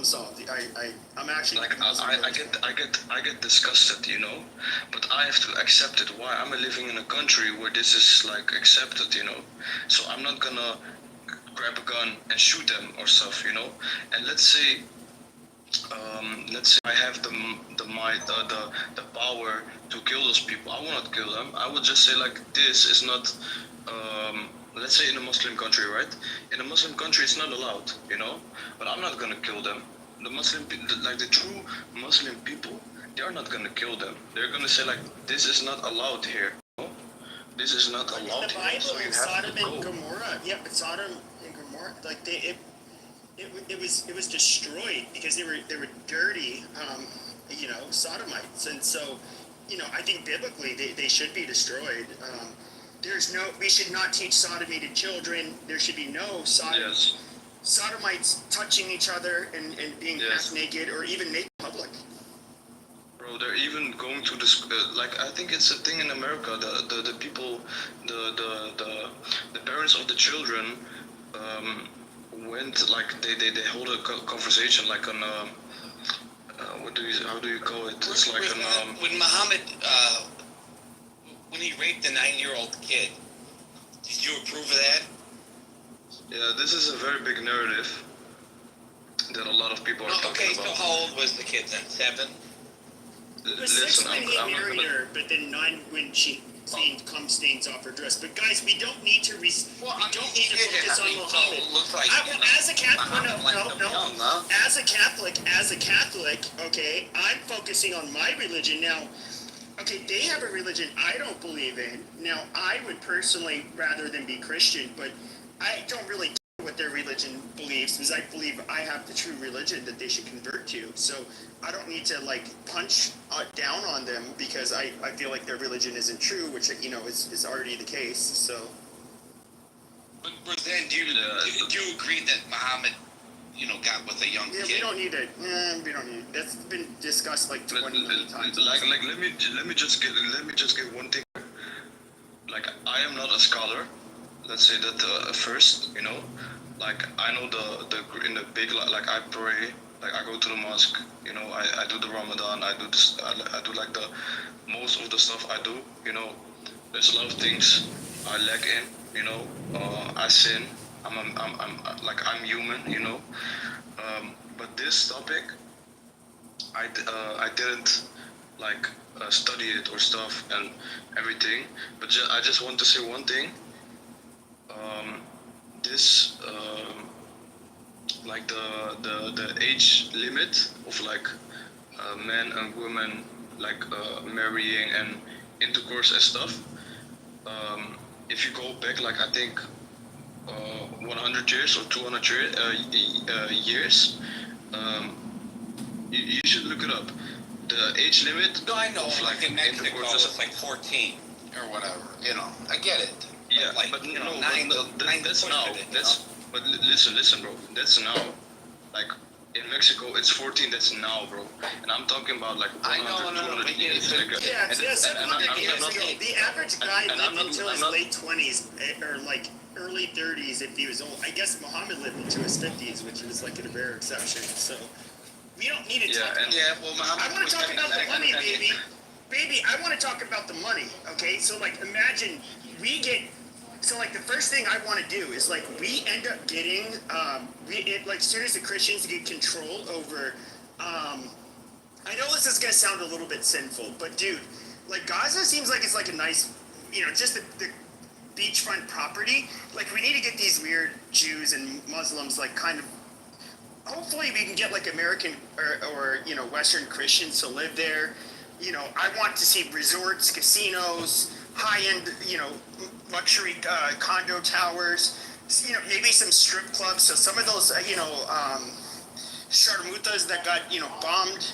solved. I'm actually Like I get disgusted, but I have to accept it. Why? I'm living in a country where this is like accepted, so I'm not gonna grab a gun and shoot them or stuff, and let's say I have the might, the power to kill those people. I will not kill them. I would just say like this is not. Let's say in a Muslim country, right? In a Muslim country, it's not allowed, But I'm not gonna kill them. The like the true Muslim people, they are not gonna kill them. They're gonna say like this is not allowed here. This is not allowed the here. Bible So you in have Sodom to and go. Gomorrah. Yeah, but Sodom and Gomorrah, like it was destroyed because they were dirty, sodomites, and so, I think biblically they should be destroyed. We should not teach sodomy to children. There should be no Yes. sodomites touching each other and being half naked or even naked in public. Bro, they're even going to this. Like I think it's a thing in America. The people, the parents of the children, went like they hold a conversation like on how do you call it? It's like an when Muhammad when he raped the 9-year-old kid, did you approve of that? Yeah, this is a very big narrative that a lot people are talking about. Okay, so how old was the kid then? 7? It was 6 when he married her, but then 9 when she cleaned cum stains off her dress. But guys, we don't need to focus on Muhammad. As a Catholic, okay, I'm focusing on my religion now. Okay, they have a religion I don't believe in. Now, I would personally rather than be Christian, but I don't really care what their religion believes because I believe I have the true religion that they should convert to. So I don't need to punch down on them because I feel like their religion isn't true, which is already the case. So. But then, do you agree that Muhammad, got with a young kid? We don't need it. We don't need it. That's been discussed like 20 million times. Like let me just get one thing. Like I am not a scholar. Let's say that first, like I know the in the big like I pray, like I go to the mosque, I do the Ramadan, I do this, I do like the most of the stuff I do, There's a lot of things I lack in, I sin. I'm human, But this topic, I didn't like study it or stuff and everything. But I just want to say one thing. This like the age limit of like men and women like marrying and intercourse and stuff. If you go back, like I think 100 years or 200 years, you should look it up. The age limit. No, I know. Of, like in Mexico, it's like 14 or whatever. I get it. Yeah, but that's now. But listen, bro. That's now. Like in Mexico, it's 14. That's now, bro. And I'm talking about like 100, 200 years. The average guy lived until his late 20s or like early 30s if he was old. I guess Muhammad lived into his 50s, which was like a rare exception. So we don't need to talk about I want to talk about the money, baby. Baby, I want to talk about the money, okay? So, imagine the first thing I want to do is, we end up getting, as soon as the Christians get control over, I know this is going to sound a little bit sinful, but, dude, Gaza seems like it's, a nice, just the beachfront property. We need to get these weird Jews and Muslims, kind of, hopefully we can get, American or Western Christians to live there. I want to see resorts, casinos, high-end, luxury condo towers, maybe some strip clubs. So some of those, sharmutas that got, bombed,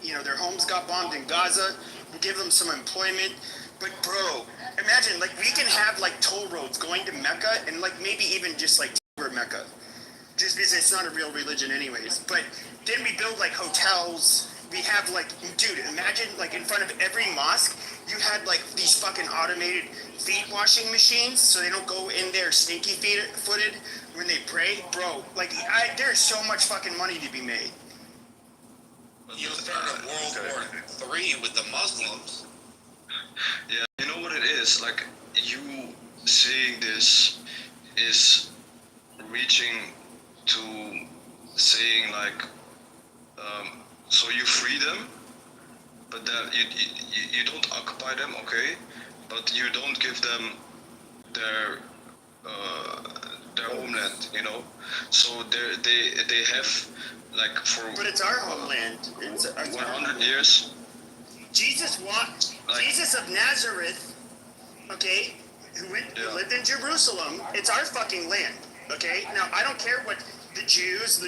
their homes got bombed in Gaza, we'll give them some employment. But, bro, imagine, we can have, toll roads going to Mecca and, maybe even just, over Mecca. Just because it's not a real religion anyways. But then we build, hotels. We have dude, imagine in front of every mosque you had like these fucking automated feet washing machines, so they don't go in there stinky footed when they pray, bro. Like, there's so much fucking money to be made. You'll start a World War III with the Muslims. Yeah, you know what it is? Like, you saying this is reaching to saying like, so you free them, but then you don't occupy them, okay? But you don't give them their homeland, you know. So they have like for. But it's our homeland. It's 100 years. Jesus Jesus of Nazareth, okay, who lived in Jerusalem. It's our fucking land, okay. Now I don't care what the Jews,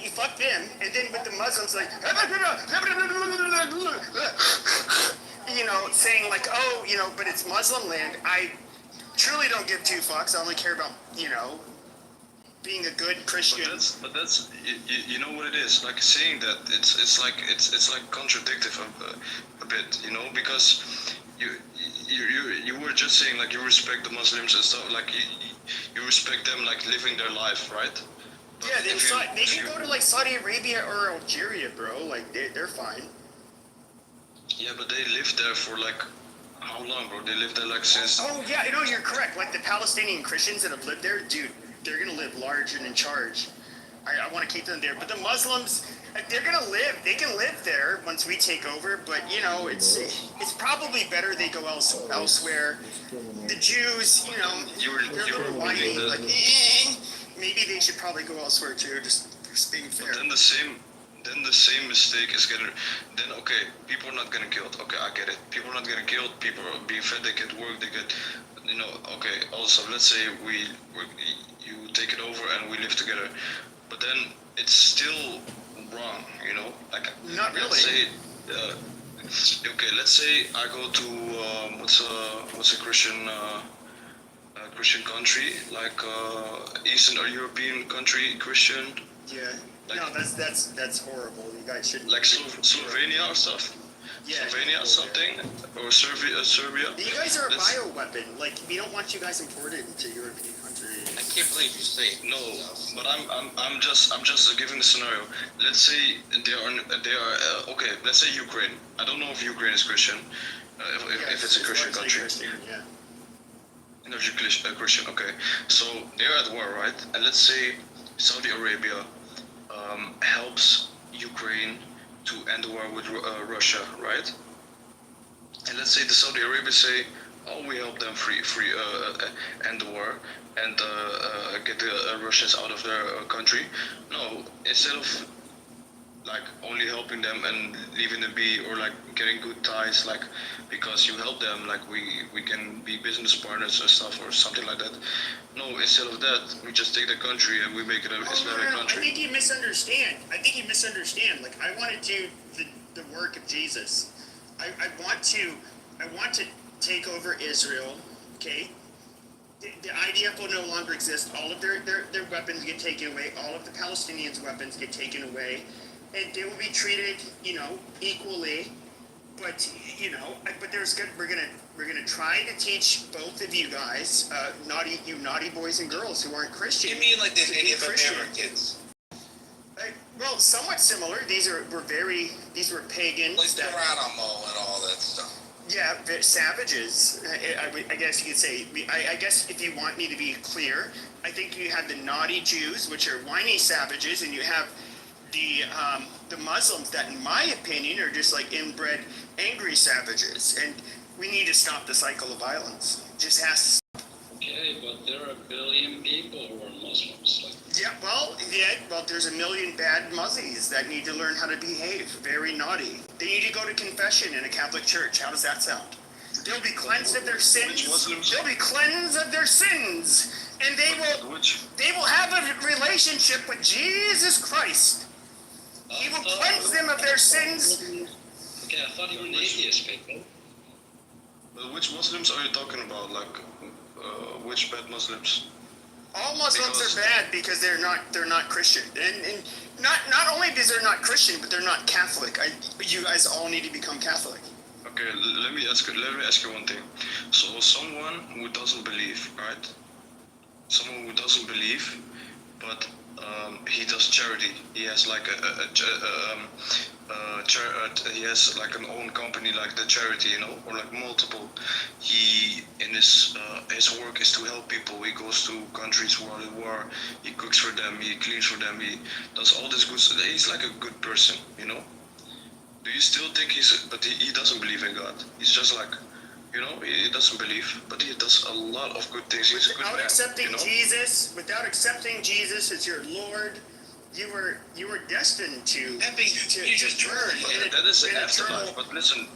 you fuck them, and then with the Muslims, like, you know, saying like, oh, you know, but it's Muslim land. I truly don't give two fucks. I only care about, you know, being a good Christian. But that's you know what it is, like saying that it's like contradictive a bit, you know, because you were just saying like you respect the Muslims and stuff, like you respect them like living their life, right? But yeah, they can go to like Saudi Arabia or Algeria, bro. Like they're fine. Yeah, but they lived there for like how long, bro? They lived there like since. Oh yeah, you know, you're correct. Like the Palestinian Christians that have lived there, dude, they're gonna live large and in charge. I want to keep them there. But the Muslims, they're gonna live. They can live there once we take over. But you know, it's probably better they go elsewhere. The Jews, you know, they're a little whiny. Like, maybe they should probably go elsewhere too. Just being fair. But then the same mistake is getting. Then okay, people are not getting killed. Okay, I get it. People are not getting killed. People are being fed. They get work. They get. You know, okay. Also, let's say you take it over and we live together, but then it's still wrong. You know, like not really. Let's say, okay, let's say I go to what's a Christian Christian country like Eastern or European country Christian. Yeah. Like, no, that's horrible. You guys shouldn't. Like Slovenia or stuff. Yeah, Slovenia or something, or Serbia. You guys are a bioweapon. Like, we don't want you guys imported into European countries. I can't believe you say no. But I'm just giving the scenario. Let's say they are okay. Let's say Ukraine. I don't know if Ukraine is Christian. If it's a Christian country. Christian, yeah. If you're Christian, okay. So they're at war, right? And let's say Saudi Arabia helps Ukraine to end the war with Russia, right? And let's say the Saudi Arabia say, oh, we help them end the war and get the Russians out of their country. No, instead of like only helping them and leaving them be, or like getting good ties, like because you help them, like we can be business partners and stuff or something like that. No, instead of that, we just take the country and we make it an Islamic country. I think you misunderstand. Like I want to do the work of Jesus. I want to take over Israel. Okay. The IDF will no longer exist. All of their weapons get taken away. All of the Palestinians' weapons get taken away. And they will be treated, you know, equally. But you know, we're gonna try to teach both of you guys, naughty boys and girls who aren't Christian. You mean like the Native Americans? Well, somewhat similar. These were pagans. Like Geronimo and all that stuff. Yeah, savages. I guess you could say. I guess if you want me to be clear, I think you have the naughty Jews, which are whiny savages, and you have the Muslims that, in my opinion, are just like inbred, angry savages, and we need to stop the cycle of violence. It just has to stop. Okay, but there are a billion people who are Muslims. Well, there's a million bad Muzzies that need to learn how to behave. Very naughty. They need to go to confession in a Catholic church. How does that sound? They'll be cleansed of their sins. They'll be cleansed of their sins, and they will have a relationship with Jesus Christ. He will cleanse them of their sins. Okay, I thought you were an atheist, people. Which Muslims are you talking about? Like, which bad Muslims? All Muslims are bad because they're not Christian. And Not only because they're not Christian, but they're not Catholic. You guys all need to become Catholic. Okay, let me ask you one thing. So someone who doesn't believe, right? Someone who doesn't believe, but he does charity. He has like he has like an own company, like the charity, you know, or like multiple. He in his work is to help people. He goes to countries where they war. He cooks for them. He cleans for them. He does all this good stuff. He's like a good person, you know. Do you still think but he doesn't believe in God? He's just like, you know, he doesn't believe, but he does a lot of good things. He's a good man. Without accepting Jesus as your Lord, you were destined to burn. That is the afterlife. But listen,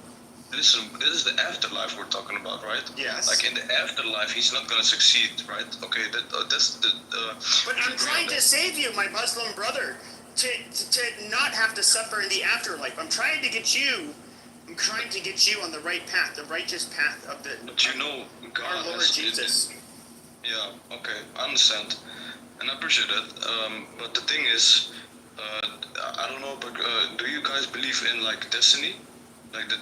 this is the afterlife we're talking about, right? Yes. Like in the afterlife, he's not gonna succeed, right? Okay, that's the. But I'm trying to save you, my Muslim brother, to not have to suffer in the afterlife. I'm trying to get you on the right path, the righteous path of the. But you know, God our Lord Jesus. Yeah. Okay, I understand, and I appreciate that. But the thing is, I don't know, but do you guys believe in like destiny, like that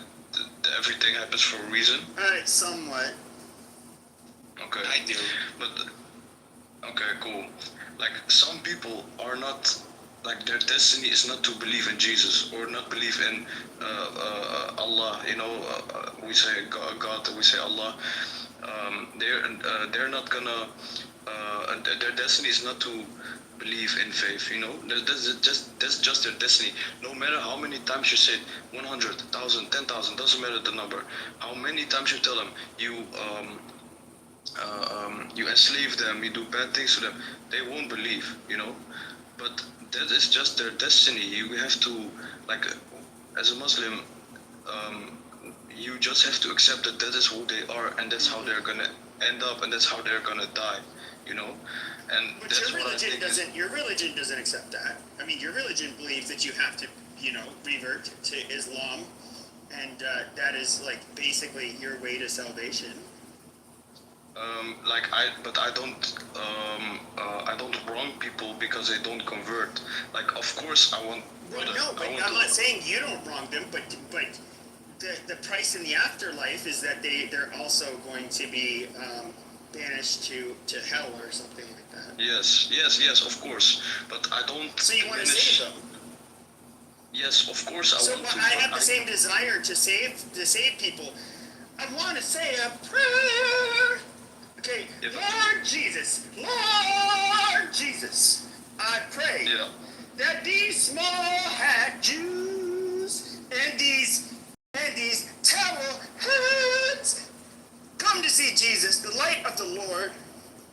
everything happens for a reason? Somewhat. Okay. I do. But okay, cool. Like some people are not. Like their destiny is not to believe in Jesus or not believe in Allah. You know, we say God, we say Allah. They're not gonna. Their destiny is not to believe in faith. You know, that's just their destiny. No matter how many times you say 100, 1,000, 10,000, doesn't matter the number. How many times you tell them you enslave them, you do bad things to them, they won't believe. You know, but that is just their destiny. You have to, like, as a Muslim, you just have to accept that that is who they are, and that's how they're gonna end up, and that's how they're gonna die, you know. And But that's what I think. your religion doesn't accept that. I mean, your religion believes that you have to, revert to Islam, and that is like basically your way to salvation. I don't wrong people because they don't convert. Like, of course, I want. Well, no, but I'm not saying you don't wrong them, but the price in the afterlife is that they're also going to be banished to hell or something like that. Yes, of course, but I don't. So you want to save them? Yes, of course I want to. I have the same desire to save people. I want to say a prayer. Okay, Yeah, Lord Jesus, I pray that these small hat Jews and these towel heads come to see Jesus, the light of the Lord.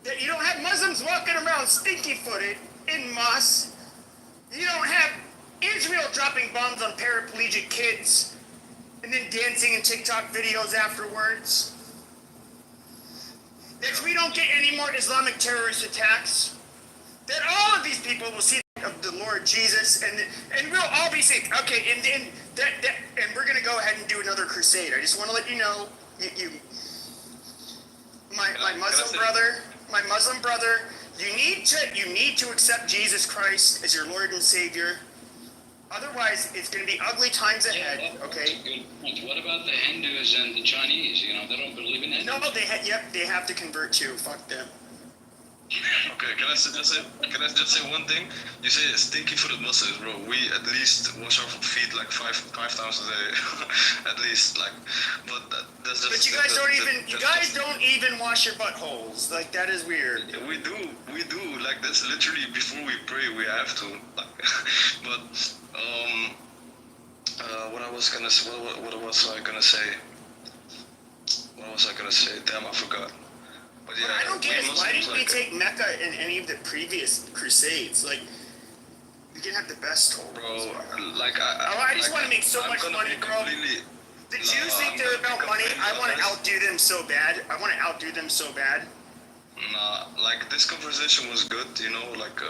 That you don't have Muslims walking around stinky-footed in mosques. You don't have Israel dropping bombs on paraplegic kids and then dancing in TikTok videos afterwards. That we don't get any more Islamic terrorist attacks. That all of these people will see of the Lord Jesus, and we'll all be saved. Okay, and we're gonna go ahead and do another crusade. I just want to let you know, my Muslim brother, you need to accept Jesus Christ as your Lord and Savior. Otherwise, it's going to be ugly times ahead. Okay. Good point. What about the Hindus and the Chinese? They don't believe in it. No, they have to convert too. Fuck them. Okay, can I just say one thing? You say stinky-footed Muslims, bro. We at least wash our feet like five times a day, at least. Like, but that's just. But you guys don't even wash your buttholes. Like, that is weird. Yeah, we do. Like, that's literally before we pray. We have to. Like, but what was I gonna say? Damn, I forgot. But yeah, what I don't get is why didn't we like, take Mecca in any of the previous crusades? Like, we can have the best holes. Bro, like I just want to make so much money, bro. The Jews think they're about money. I want to outdo them so bad. Nah, like, this conversation was good, like,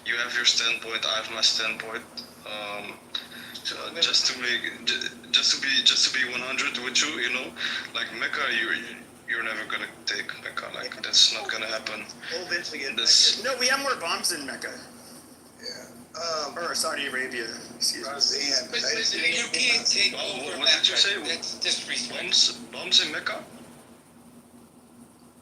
you have your standpoint, I have my standpoint. Just to be 100 with you, like, Mecca, you're never gonna take Mecca. Like, that's not gonna happen. No, we have more bombs than Mecca. Yeah. Or Saudi Arabia, excuse me. Roseanne. But you can't take over What did you say? Mecca. That's disrespectful. Bombs in Mecca?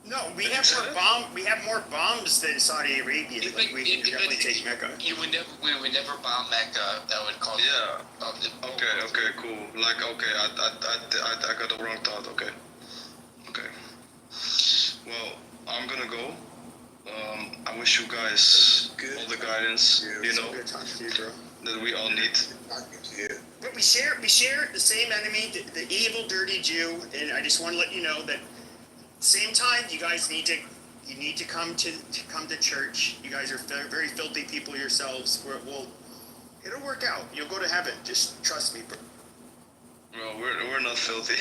No, we Did have you more say that? bomb. We have more bombs than Saudi Arabia. Like, we can definitely take Mecca. We would never bomb Mecca. That would cause. Yeah. Okay, cool. Like, okay, I got the wrong thought. Okay. Well, I'm gonna go. I wish you guys all the guidance, Good talking to you, bro. that we all need. Talking to you. But we share the same enemy, the evil, dirty Jew, and I just want to let you know that same time you guys need to come to church. You guys are very filthy people yourselves. It'll work out. You'll go to heaven. Just trust me, bro. Well, we're not filthy.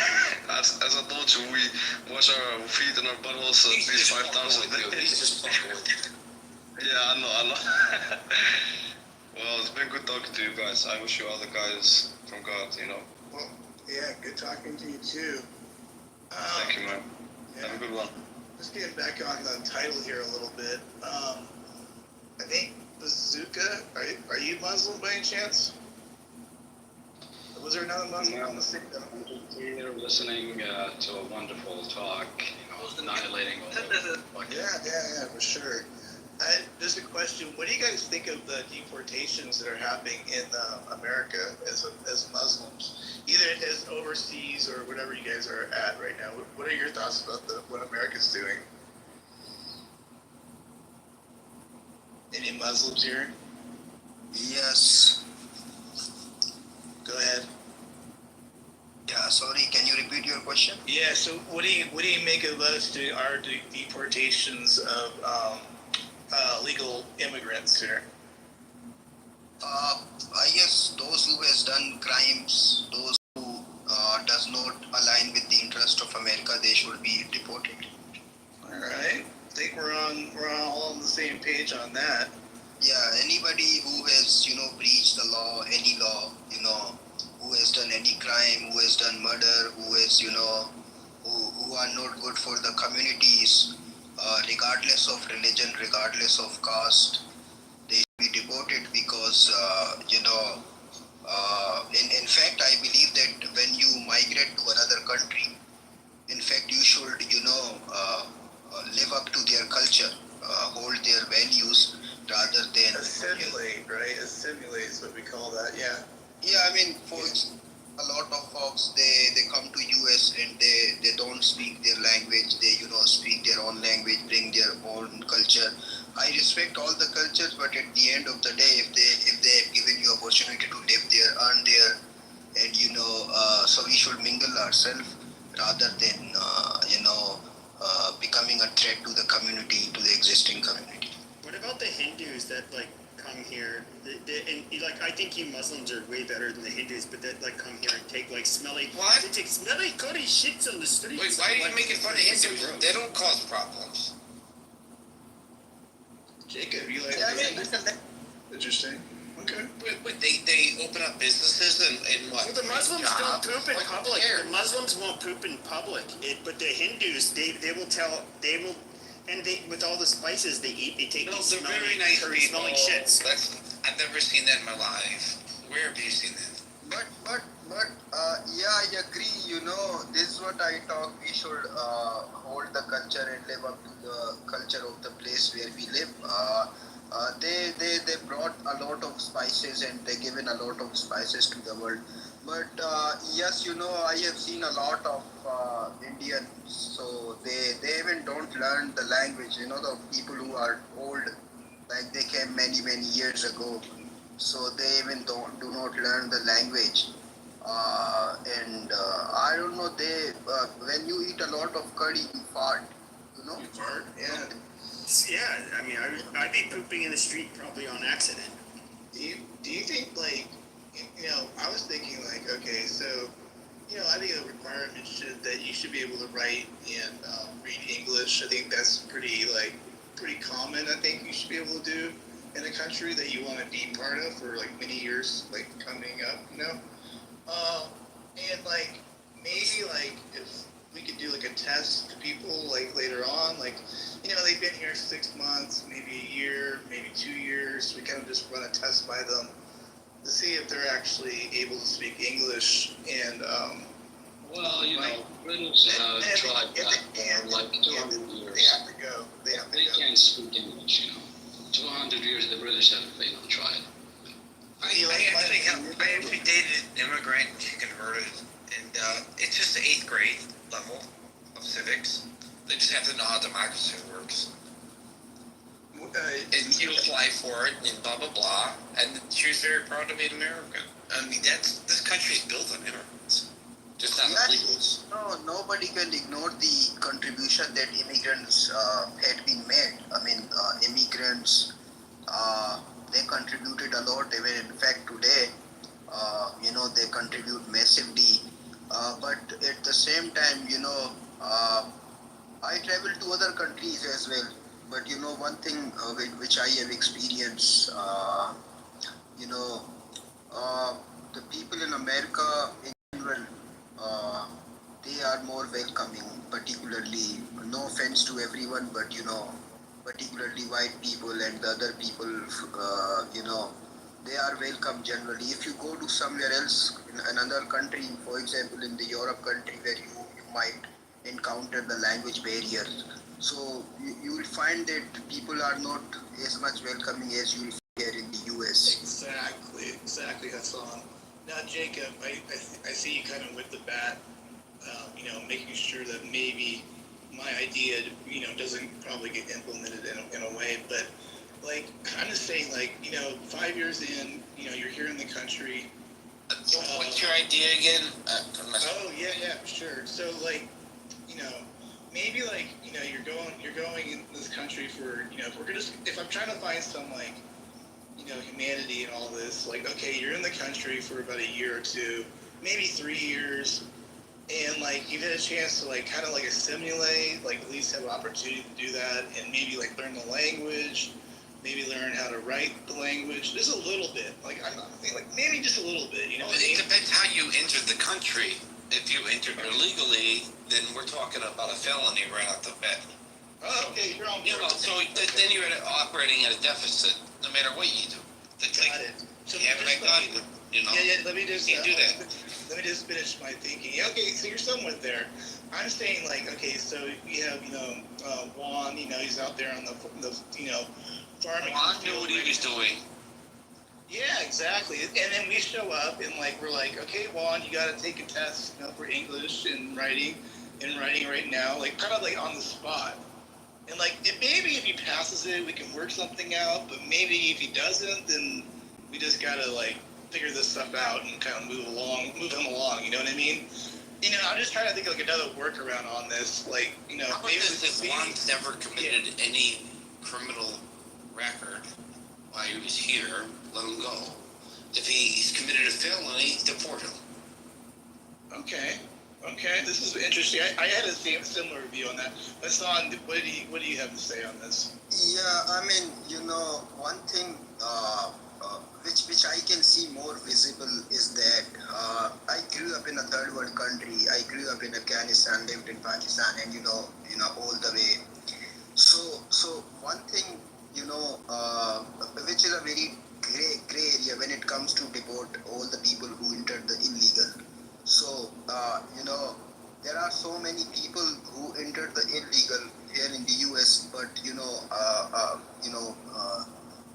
As I told you, we wash our feet and our buttholes at He's least just 5 times fucking a with day. you. He's just fucking with you. Yeah, I know. Well, it's been good talking to you guys. I wish you all the guys from God, Well, yeah, good talking to you too. Thank you, man. Yeah. Have a good one. Just getting back on the title here a little bit. I think Bazooka, are you Muslim by any chance? Was there another Muslim on the stick? Here listening to a wonderful talk, annihilating all the Yeah, for sure. Just a question. What do you guys think of the deportations that are happening in America as Muslims, either as overseas or whatever you guys are at right now? What are your thoughts about what America's doing? Any Muslims here? Yes. Go ahead. Yeah, sorry, can you repeat your question? Yeah. So what do you make of our deportations of legal immigrants here? I guess those who has done crimes, those who does not align with the interest of America, they should be deported. All right. I think we're all on the same page on that. Yeah, anybody who has, breached the law, any law, who has done any crime, who has done murder, who has, who are not good for the communities, regardless of religion, regardless of caste, they should be deported because, in fact, I believe that when you migrate to another country, in fact, you should, live up to their culture, hold their values rather than... Assimilate, right? Assimilate is what we call that, yeah. Yeah, I mean, folks, a lot of folks, they come to US and they don't speak their language, they, speak their own language, bring their own culture. I respect all the cultures, but at the end of the day, if they have given you opportunity to live there, earn there, and, so we should mingle ourselves rather than, becoming a threat to the community, to the existing community. What about the Hindus that come here? I think you Muslims are way better than the Hindus, but that come here and take smelly. What? They take smelly curry shits on the streets. Wait, why are you making fun of Hindus? Hindus? They don't cause problems. Jacob, you like Interesting. Okay. But they open up businesses and what? Well, the Muslims don't poop in public. Who The Muslims won't poop in public. But the Hindus, they will, and with all the spices they eat, they take No, these they're smelly, very nice curry people. smelling shits. I've never seen that in my life. Where have you seen that? But yeah, I agree, this is what I talk, we should hold the culture and live up to the culture of the place where we live. They brought a lot of spices and they given a lot of spices to the world. But yes, I have seen a lot of Indians, so they even don't learn the language, the people who are old, like they came many years ago, so they even do not learn the language. I don't know, when you eat a lot of curry, you fart, You fart? Yeah. Yeah, I mean, I'd be pooping in the street probably on accident. Do you think I was thinking okay, so I think the requirement that you should be able to write and read English. I think that's pretty common. I think you should be able to do in a country that you want to be part of for many years coming up. And maybe if we could do a test to people later on, they've been here 6 months, maybe a year, maybe 2 years. years. We kind of just run a test by them to see if they're actually able to speak English. And well, you right. know, British tried that for like 200 years. They have to go. They have to They go. can't speak English, you know. 200 years the British have failed to try it. I actually dated an immigrant. She converted, and it's just the 8th grade level of civics. They just have to know how democracy works. And you apply for it, and blah blah blah. And she was very proud to be an American. I mean, this country's built on immigrants, just not illegals. No, nobody can ignore the contribution that immigrants had been made. I mean, immigrants, they contributed a lot. Even in fact, today, they contribute massively. But at the same time, I travel to other countries as well. But one thing which I have experienced, the people in America in general, they are more welcoming, particularly, no offense to everyone, but particularly white people and the other people, they are welcome generally. If you go to somewhere else in another country, for example, in the Europe country where you might encounter the language barrier, so you will find that people are not as much welcoming as you will here in the US. Exactly, Hassan. Now, Jacob, I see you kind of with the bat, making sure that maybe my idea, doesn't probably get implemented in a way, but like, I'm just saying, like, 5 years in, you're here in the country. What's your idea again? Oh, yeah, sure. So, like, maybe like, you're going in this country for, if I'm trying to find some, like, humanity and all this, like, okay, you're in the country for about a year or two, maybe 3 years, and like you've had a chance to like kind of like assimilate, like at least have an opportunity to do that, and maybe like learn the language, maybe learn how to write the language, just a little bit. Like I'm not saying like maybe just a little bit, Well, it depends how you entered the country. If you entered illegally, then we're talking about a felony right off the bat. Oh, okay, you're on board. So then you're operating at a deficit no matter what you do. Got it. So you haven't got, Yeah, let me just you do that. Let me just finish my thinking. Yeah, okay, so you're somewhat there. I'm saying like, okay, so you have Juan. He's out there on the farming. Juan knew what he was doing. Yeah, exactly. And then we show up and like we're like, okay, Juan, you got to take a test, for English and writing right now, like kind of like on the spot. And like maybe if he passes it, we can work something out. But maybe if he doesn't, then we just gotta like figure this stuff out and kind of move him along. You know what I mean? I'm just trying to think of like another workaround on this. Like, How about maybe this? If Juan's never committed any criminal record while he was here, let him go. If he's committed a felony, deport him. Okay, this is interesting. I had a similar view on that. Hassan, what do you have to say on this? Yeah, I mean, one thing which I can see more visible is that I grew up in a third world country. I grew up in Afghanistan, lived in Pakistan, and all the way. So one thing which is a very gray area when it comes to deport all the people who entered the illegal. So there are so many people who entered the illegal here in the US, but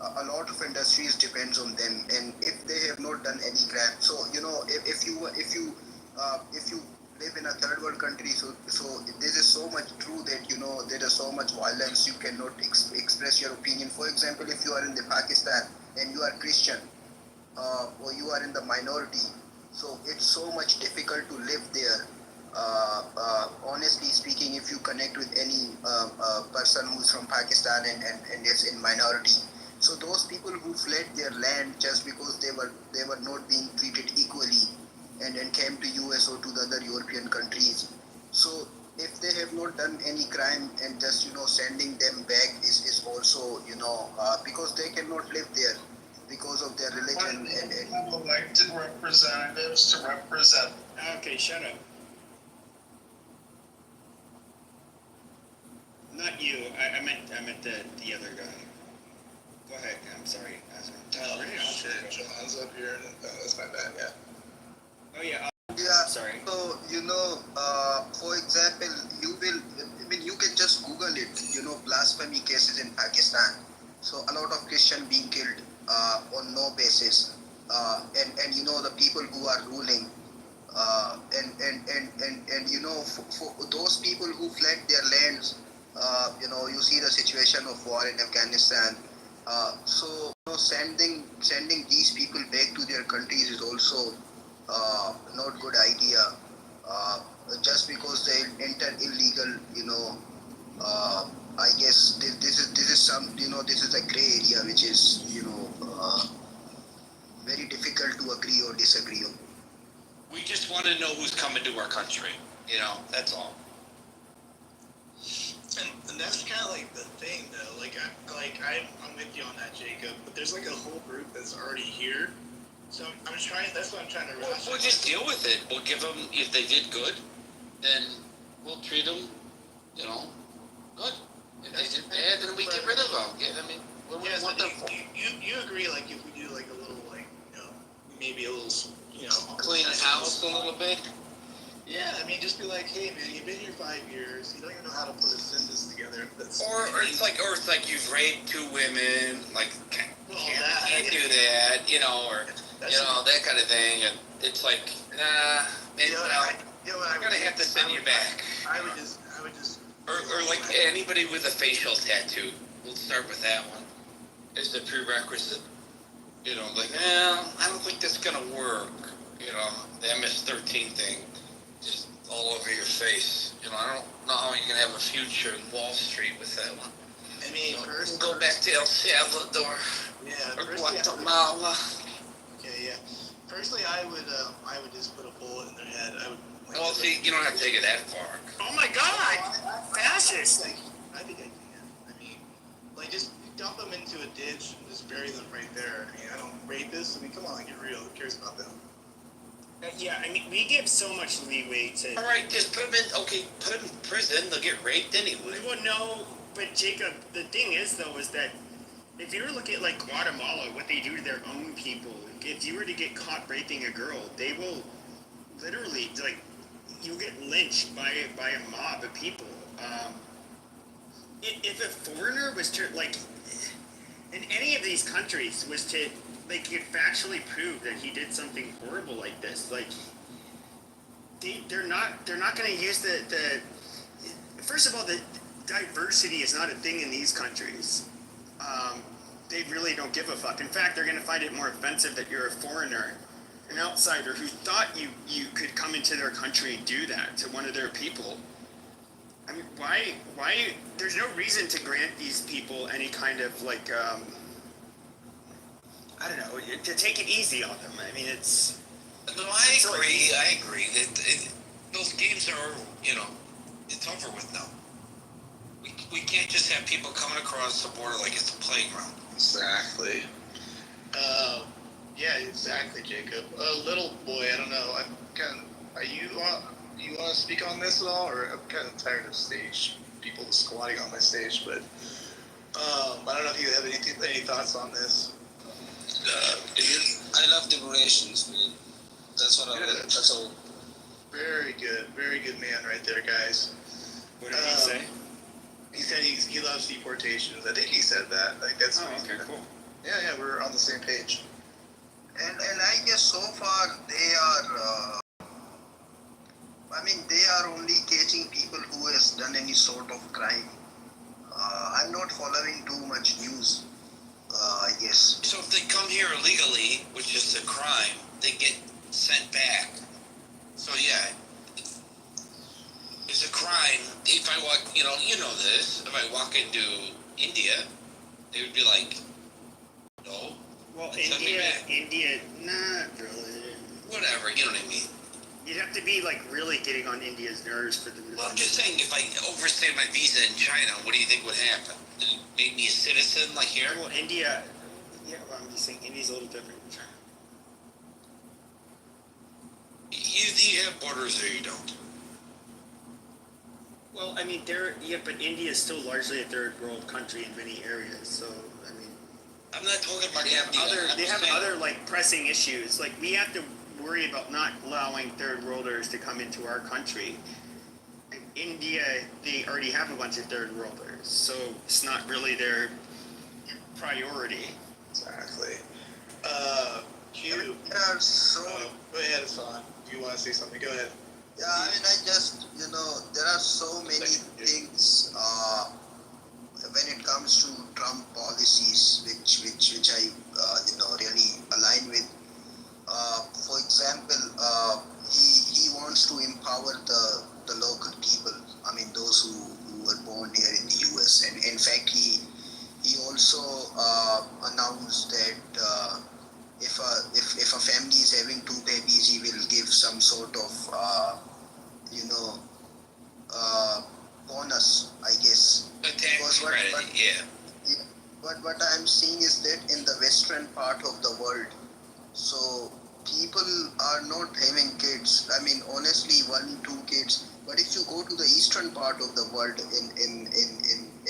a lot of industries depends on them, and if they have not done any crime, so if you live in a third world country, so this is so much true that there is so much violence, you cannot express your opinion. For example, if you are in the Pakistan and you are Christian, or you are in the minority, so it's so much difficult to live there. Honestly speaking, if you connect with any person who's from Pakistan and is in minority, so those people who fled their land just because they were not being treated equally and came to US or to the other European countries. So if they have not done any crime, and just sending them back is also because they cannot live there because of their religion and elected representatives to represent. Okay, shut up. Not you. I meant the other guy. Go ahead. I'm sorry. up here, and that's my bad. Yeah. Oh yeah. Yeah. Sorry. So for example, you can just Google it. Blasphemy cases in Pakistan. So a lot of Christian being killed on no basis, and the people who are ruling, for those people who fled their lands, you see the situation of war in Afghanistan. So sending these people back to their countries is also not good idea. Just because they enter illegal, I guess this is some this is a gray area which is very difficult to agree or disagree on. We just want to know who's coming to our country. That's all. And that's kind of like the thing, though. I'm with you on that, Jacob. But there's like a whole group that's already here. So I'm trying. That's what I'm trying to. We'll just deal with it. We'll give them, if they did good, then we'll treat them, good. If they did bad, then we get rid of them. Yeah, I mean, what do we want them for? You agree? Like if we do like a little maybe a little Clean the house a little bit. Yeah, I mean, just be like, hey man, you've been here 5 years. You don't even know how to put a sentence together. Or it's like you've raped 2 women. Like can't do that. Or that kind of thing. And it's like, I'm gonna have to send you back. I would just. Or like anybody with a facial tattoo. We'll start with that one. As the prerequisite. I don't think that's gonna work. The MS-13 thing, just all over your face. I don't know how you can have a future in Wall Street with that one. I mean, go back to El Salvador. Yeah. Or Guatemala. Okay, yeah. Personally, I would just put a bullet in their head. I would. Well, see, you don't have to take it that far. Oh my God! Fascist. I think I can. I mean, just dump them into a ditch and just bury them right there. I mean, I don't rapists. I mean, come on, get real. Who cares about them? Yeah, I mean, we give so much leeway to. All right, just put them in prison. They'll get raped anyway. Well, no, but Jacob, the thing is though, is that if you were looking at like Guatemala, what they do to their own people, if you were to get caught raping a girl, they will literally you'll get lynched by a mob of people. If a foreigner was to in any of these countries was to could factually prove that he did something horrible like this, they're not going to use the first of all, the diversity is not a thing in these countries. They really don't give a fuck. In fact, they're going to find it more offensive that you're a foreigner, an outsider who thought you could come into their country and do that to one of their people. I mean, why? There's no reason to grant these people any kind of I don't know, to take it easy on them. I mean, it's. No, I agree. Those games are, it's over with now. We can't just have people coming across the border like it's a playground. Exactly. Yeah, exactly, Jacob. Little boy, I don't know. You want to speak on this at all, or I'm kind of tired of people squatting on my stage, but I don't know if you have any thoughts on this. I love decorations, man. That's what that's all. Very good man right there, guys. What did he say? He said he loves deportations. I think he said that. That's okay, cool. Yeah, we're on the same page. And I guess so far they are. They are only catching people who has done any sort of crime. I'm not following too much news. I guess. So if they come here illegally, which is a crime, they get sent back. So yeah, it's a crime. If I walk, you know this. If I walk into India, they would be like, no. Well, India, not really. Whatever, you know what I mean. You'd have to be really getting on India's nerves for them to. Well, I'm just saying, if I overstayed my visa in China, what do you think would happen? Did it make me a citizen like here? Well, India. Yeah, well, I'm just saying India's a little different from China. You have borders or you don't. Well, but India is still largely a third world country in many areas. So, I'm not talking about They have India. other. I'm They have saying- other like pressing issues. Like we have to worry about not allowing third worlders to come into our country. In India, they already have a bunch of third worlders, so it's not really their priority. Exactly. Q. Yeah, so Go ahead, Hassan. If you want to say something, go ahead. yeah, I mean, I just there are so many things when it comes to Trump policies, which I really align with. For example, he wants to empower the local people. I mean, those who were born here in the U.S. And in fact, he also announced that if a family is having two babies, he will give some sort of bonus, I guess. A tax credit, yeah. Yeah, but what I'm seeing is that in the western part of the world, so people are not having kids. I mean, honestly, 1, 2 kids. But if you go to the eastern part of the world, in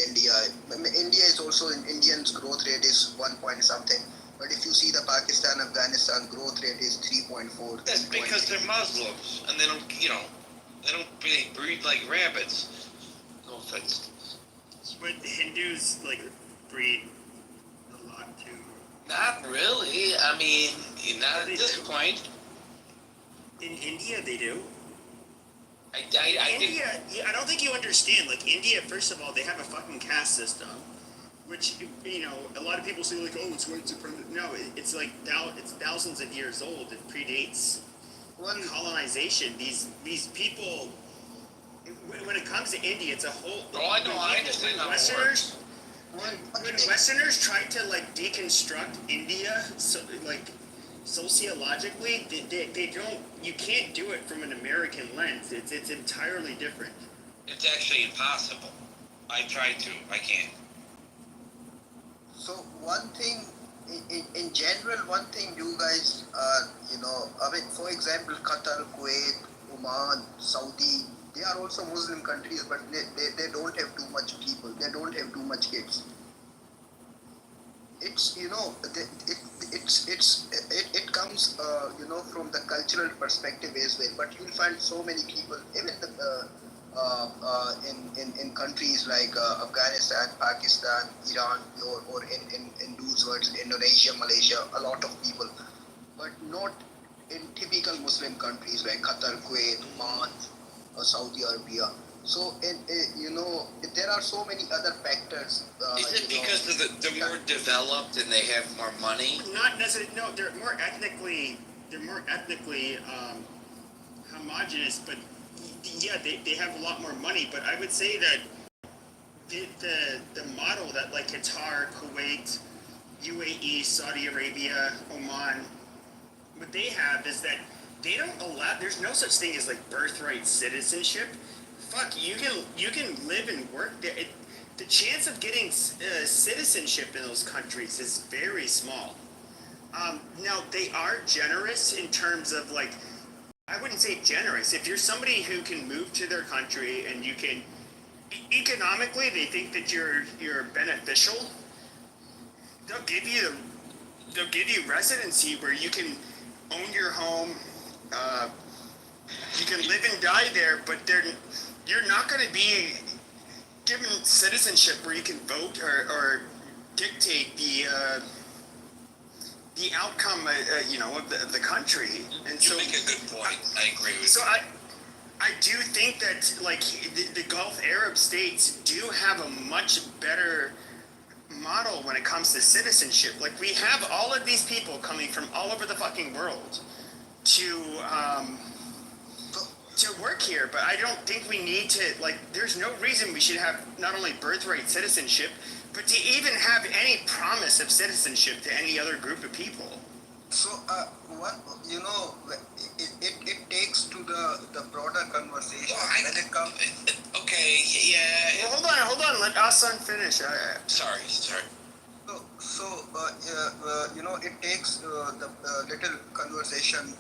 India, I mean, India is also in Indians' growth rate is 1 point something. But if you see the Pakistan, Afghanistan growth rate is 3.4. That's because they're Muslims and they don't breed like rabbits. No offense. But Hindus like breed a lot too. Not really. I mean, not at this point. In India, they do. I think India, I don't think you understand. Like India, first of all, they have a fucking caste system, which a lot of people say like, oh, it's white supremacy. No, it's like it's thousands of years old. It predates colonization. These people, when it comes to India, it's a whole. Oh, I know. I understand how it Westerners, when Westerners try to like deconstruct India, so like sociologically, they don't. You can't do it from an American lens. It's entirely different. it's actually impossible. I tried to. I can't. So one thing, in general, one thing you guys I mean, for example, Qatar, Kuwait, Oman, Saudi, they are also Muslim countries, but they don't have too much people. They don't have too much kids. It's it comes from the cultural perspective as well. But you'll find so many people, even in countries like Afghanistan, Pakistan, Iran, or in those words, Indonesia, Malaysia, a lot of people, but not in typical Muslim countries like Qatar, Kuwait, Oman, or Saudi Arabia. So, there are so many other factors. Is it because they're more developed and they have more money? Not necessarily. No, they're more ethnically homogenous. But yeah, they have a lot more money. But I would say that the model that like Qatar, Kuwait, UAE, Saudi Arabia, Oman, what they have is that they don't allow. There's no such thing as like birthright citizenship. Fuck, you can live and work there. The chance of getting citizenship in those countries is very small. Now they are generous in terms of like, I wouldn't say generous. If you're somebody who can move to their country and you can, economically, they think that you're beneficial. They'll give you residency where you can own your home. You can live and die there, but you're not going to be given citizenship where you can vote or dictate the outcome, of the country. And You so, make a good point. I agree with so you. I do think that like the Gulf Arab states do have a much better model when it comes to citizenship. Like we have all of these people coming from all over the fucking world to work here, but I don't think we need to, like, there's no reason we should have not only birthright citizenship, but to even have any promise of citizenship to any other group of people. So, it takes to the broader conversation when it comes. Okay, yeah. Well, hold on, let Asan finish. Sorry. It takes the little conversation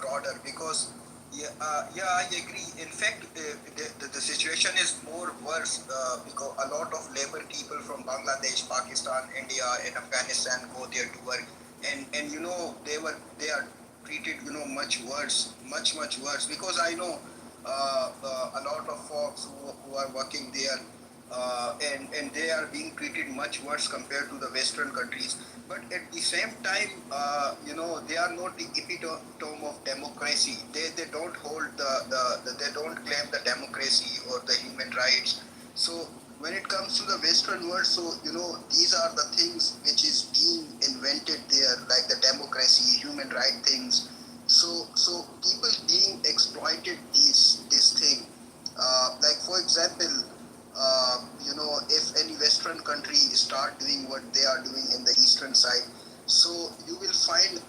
broader because Yeah, I agree. In fact, the situation is more worse because a lot of labor people from Bangladesh, Pakistan, India, and Afghanistan go there to work, and they are treated much worse, much worse. Because I know a lot of folks who are working there, and they are being treated much worse compared to the Western countries. But at the same time, they are not the epitome of democracy. They don't hold they don't claim the democracy or the human rights. So when it comes to the Western world, so these are the things which is being invented there, like the democracy, human right things. So people being exploited this thing. Like for example, if any Western country start doing what they are doing in the Eastern side, so you will find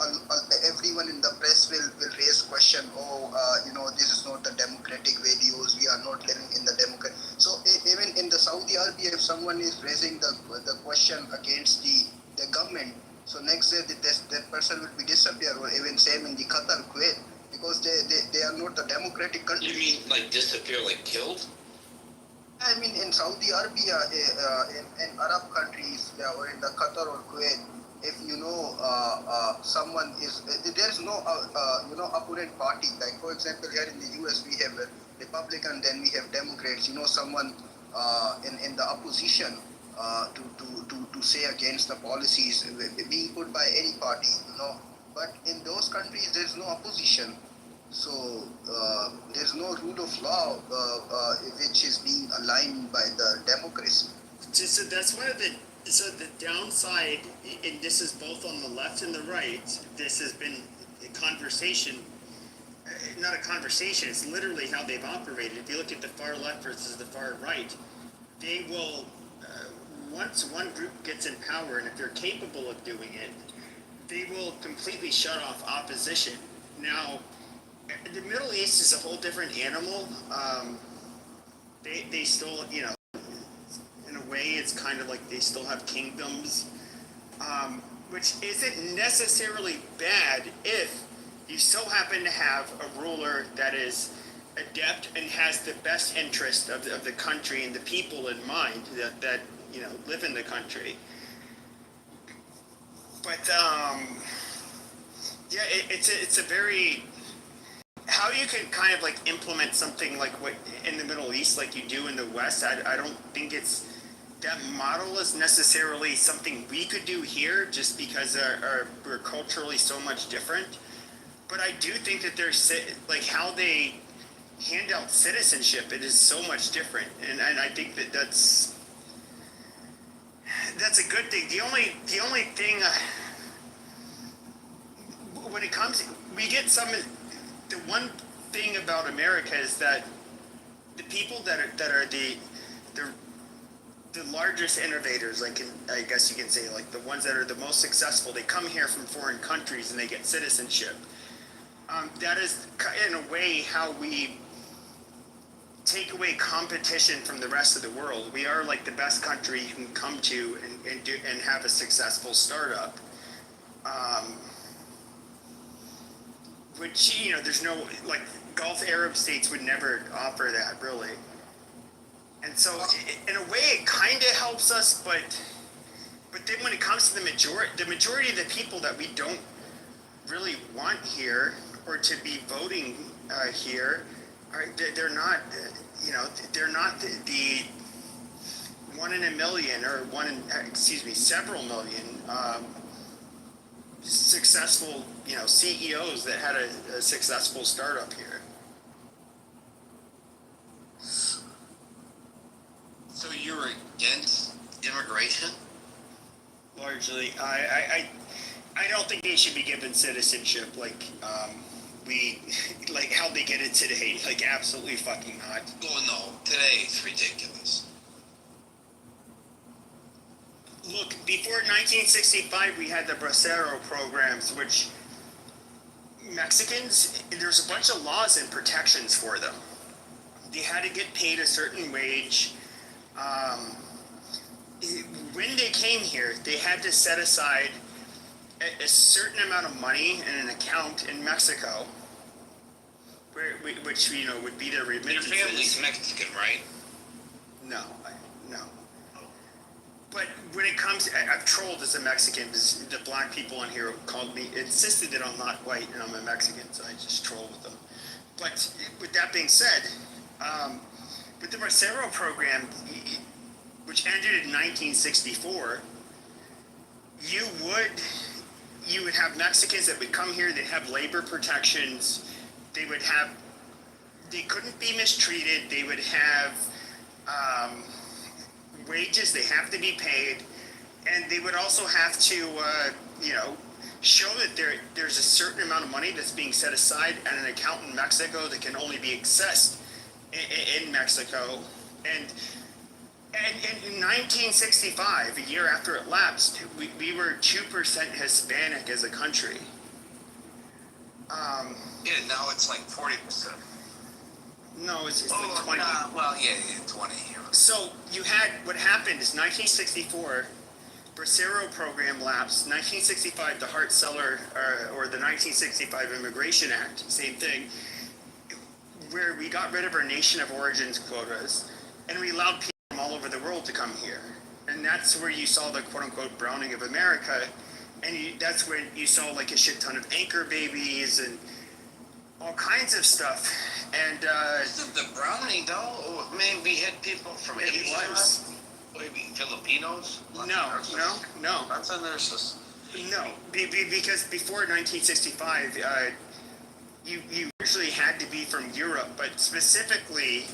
everyone in the press will raise question. Oh, this is not the democratic values. We are not living in the democratic. So even in the Saudi Arabia, if someone is raising the question against the government, so next day that person will be disappear. Or even same in the Qatar, Kuwait, because they are not the democratic country. You mean like disappear, like killed? I mean, in Saudi Arabia, in Arab countries, or in the Qatar or Kuwait, if someone is there is no opponent party. Like for example, here in the US we have a Republican, then we have Democrats. Someone in the opposition to say against the policies being put by any party. But in those countries there is no opposition. So there's no rule of law which is being aligned by the democracy. So that's one of the downside, and this is both on the left and the right. This has been a conversation, not a conversation. It's literally how they've operated. If you look at the far left versus the far right, they will once one group gets in power, and if they're capable of doing it, they will completely shut off opposition. Now, the Middle East is a whole different animal. They still, in a way, it's kind of like they still have kingdoms, which isn't necessarily bad if you so happen to have a ruler that is adept and has the best interest of the country and the people in mind that live in the country. But it's a very, how you can kind of like implement something like what in the Middle East like you do in the West. I don't think it's that model is necessarily something we could do here just because we're culturally so much different. But I do think that there's like how they hand out citizenship, it is so much different, and I think that's a good thing. The only thing when it comes, we get some. The one thing about America is that the people that are the largest innovators, like I guess you can say, like the ones that are the most successful, they come here from foreign countries and they get citizenship. That is in a way how we take away competition from the rest of the world. We are like the best country you can come to and have a successful startup. Which, there's no, like, Gulf Arab states would never offer that, really. And so, in a way, it kind of helps us, but then when it comes to the majority of the people that we don't really want here, or to be voting here, they're not, they're not the 1 in a million, or several million, successful, CEOs that had a successful startup here. So you're against immigration? Largely, I don't think they should be given citizenship like like how they get it today. Like absolutely fucking not. Well, no, today it's ridiculous. Look, before 1965, we had the Bracero programs, which Mexicans, there's a bunch of laws and protections for them. They had to get paid a certain wage. When they came here, they had to set aside a certain amount of money in an account in Mexico. which would be their Your remittances. family's Mexican, right? No, no. But when it comes, I've trolled as a Mexican. Because the black people on here called me, insisted that I'm not white and I'm a Mexican, so I just troll with them. But with that being said, with the Bracero program, which ended in 1964, you would have Mexicans that would come here. They'd have labor protections. They couldn't be mistreated. They would have wages. They have to be paid, and they would also have to, show that there's a certain amount of money that's being set aside at an account in Mexico that can only be accessed in Mexico. And in 1965, a year after it lapsed, we were 2% Hispanic as a country. Yeah, now it's like 40%. No, it's like 20. Well, yeah, 20. So what happened is 1964, Bracero program lapsed. 1965, the Hart-Celler, or the 1965 Immigration Act, same thing, where we got rid of our nation of origins quotas, and we allowed people from all over the world to come here. And that's where you saw the quote-unquote browning of America, and that's when you saw like a shit ton of anchor babies and all kinds of stuff. And The browning, though, man, we had people from Asia. Maybe Filipinos? No. Lots of nurses. No, because before 1965, you usually had to be from Europe, but specifically,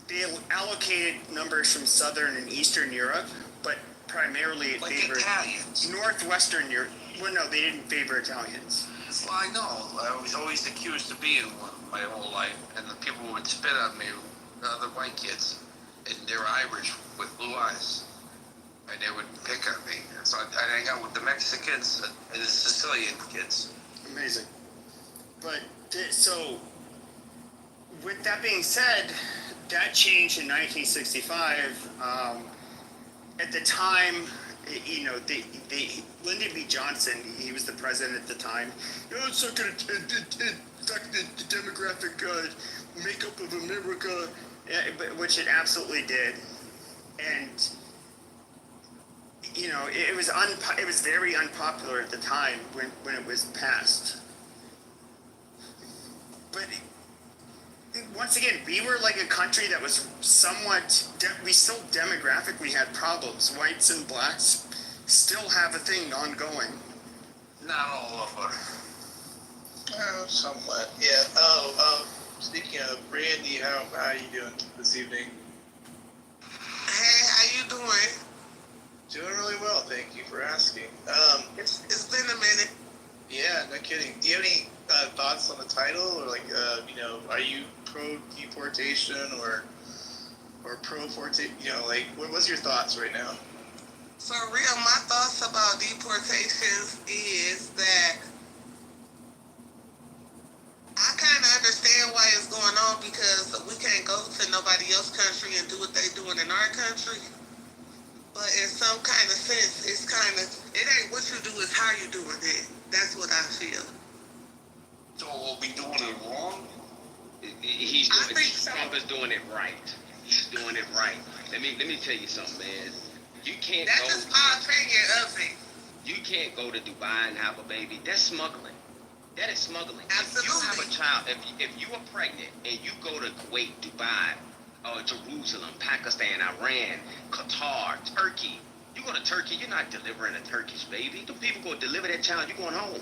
they allocated numbers from Southern and Eastern Europe, but primarily it Like favored Italians. Northwestern Europe. Well, no, they didn't favor Italians. Well, I know. I was always accused of being one my whole life, and the people would spit on me, the other white kids, and they were Irish with blue eyes, and they would pick on me. And so I hang out with the Mexicans and the Sicilian kids. Amazing. But so, with that being said, that changed in 1965. At the time, Lyndon B. Johnson, he was the president at the time. It's not going to affect the demographic makeup of America, which it absolutely did. And it was very unpopular at the time when it was passed. But once again, we were like a country that was somewhat, we still demographically had problems. Whites and blacks still have a thing ongoing. Not all of them. Somewhat, yeah. Speaking of Brandy, how are you doing this evening? Hey, how you doing? Doing really well, thank you for asking. It's been a minute. Yeah, no kidding. Do you have any thoughts on the title, or are you pro deportation or pro forte? What was your thoughts right now? For real, my thoughts about deportations is that I kind of understand why it's going on, because we can't go to nobody else's country and do what they doing in our country. But in some kind of sense, it ain't what you do, it's how you doing it. That's what I feel. So are we doing it wrong? Trump is doing it right. He's doing it right. Let me tell you something, man. That's just my opinion of it. You can't go to Dubai and have a baby. That's smuggling. That is smuggling. Absolutely. If you have a child, if you are pregnant and you go to Kuwait, Dubai, Jerusalem, Pakistan, Iran, Qatar, Turkey, you go to Turkey, you're not delivering a Turkish baby. The people go deliver that child, you're going home.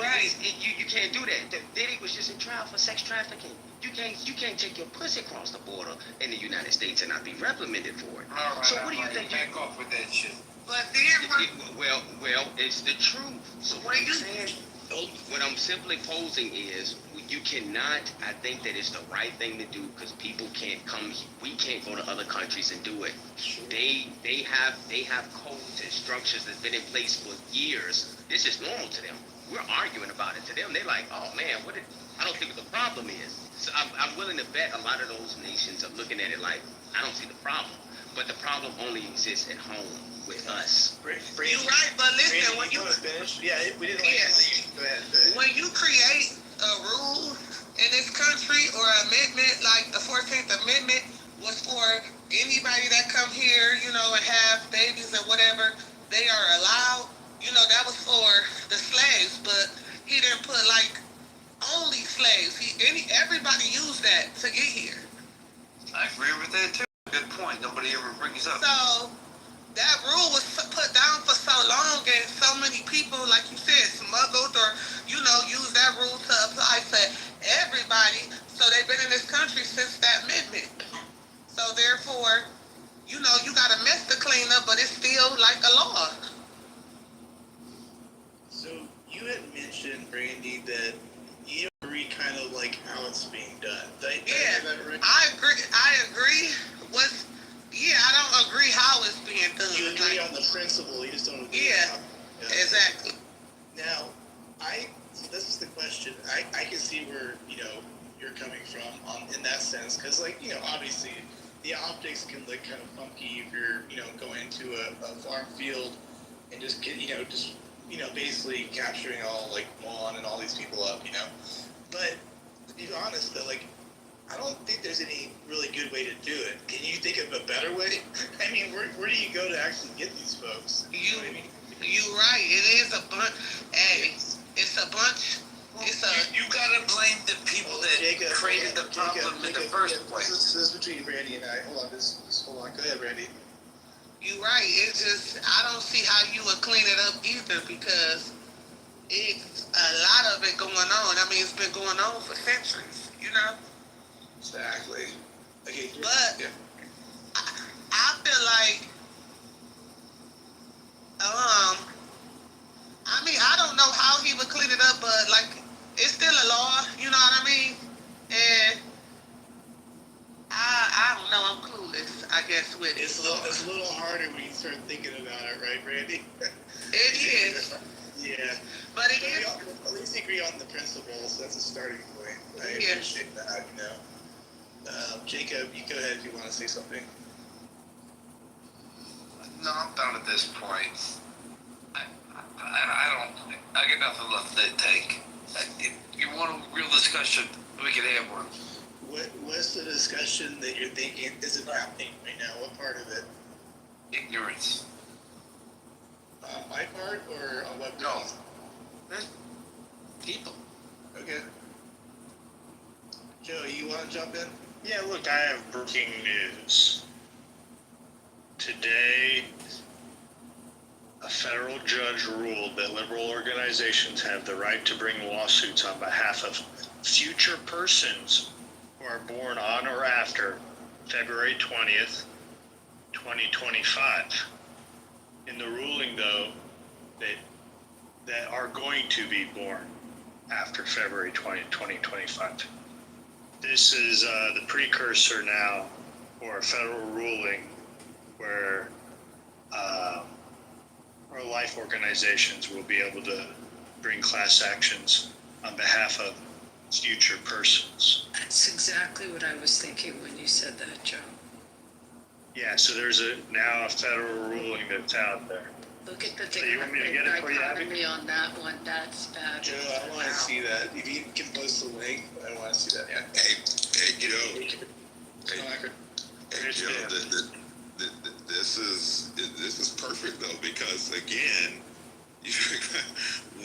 Right. You can't do that. Diddy was just in trial for sex trafficking. You can't take your pussy across the border in the United States and not be reprimanded for it. All right, so what do you think? Back off with that shit. But then, Well, it's the truth. So what I'm saying, what I'm simply posing is, you cannot. I think that it's the right thing to do, because people can't come. We can't go to other countries and do it. They have codes and structures that's been in place for years. This is normal to them. We're arguing about it to them. They're like, oh man, I don't think what the problem is. So I'm willing to bet a lot of those nations are looking at it like, I don't see the problem. But the problem only exists at home with us. you're right, but listen, when you finish? Yeah, we didn't Yes. Go ahead. when you create a rule in this country or amendment like the 14th Amendment was for anybody that come here, you know, and have babies or whatever, they are allowed. You know, that was for the slaves, but he didn't put like only slaves. Everybody used that to get here. I agree with that too. Good point. Nobody ever brings up. So that rule was put down for so long, and so many people, like you said, smuggled or, you know, used that rule to apply to everybody. So they've been in this country since that amendment. So therefore, you know, you got a mess to clean up, but it's still like a law. So you had mentioned, Brandy, that you don't agree kind of like how it's being done. I agree. I don't agree how it's being done. You agree on the principle, you just don't agree on how. Yeah, exactly. Now, this is the question. I can see where, you know, you're coming from in that sense, because, like, you know, obviously the optics can look kind of funky if you're, you know, going into a farm field and just get, you know, basically capturing all, like, Juan and all these people up, you know. But to be honest, though, like, I don't think there's any really good way to do it. Can you think of a better way? I mean, where do you go to actually get these folks? You know what I mean? You're right. It is a bunch. Hey, it's a bunch. You gotta blame the people that created the problem in the first place. This is between Brandy and I. Hold on, hold on. Go ahead, Brandy. You're right. It's just, I don't see how you would clean it up either, because it's a lot of it going on. I mean, it's been going on for centuries, you know? Exactly. Okay. But yeah. I feel like, I mean, I don't know how he would clean it up, but like, it's still a law, you know what I mean? And I don't know, I'm clueless, I guess, with it. It's a little harder when you start thinking about it, right, Brandy? It is. Yeah. But it is. At least agree on the principles. That's a starting point. I Yes. appreciate that, you know. Jacob, you go ahead if you want to say something. No, I'm done at this point. I got nothing left to take. If you want a real discussion, we can have one. What's the discussion that you're thinking isn't happening right now? What part of it? Ignorance. My part or on what? No. People. Okay. Joe, you want to jump in? Yeah, look, I have breaking news. Today, a federal judge ruled that liberal organizations have the right to bring lawsuits on behalf of future persons who are born on or after February 20th, 2025. In the ruling, though, that are going to be born after February 20th, 2025. This is the precursor now for a federal ruling where pro-life organizations will be able to bring class actions on behalf of future persons. That's exactly what I was thinking when you said that, Joe. Yeah, so there's now a federal ruling that's out there. Look at the So you want me to get it for you, Abby? dichotomy on that one. That's bad. Joe, I want to see that. If you can post the link, I want to see that. Yeah. Hey, Joe. Here's Joe, the- this is perfect though, because again,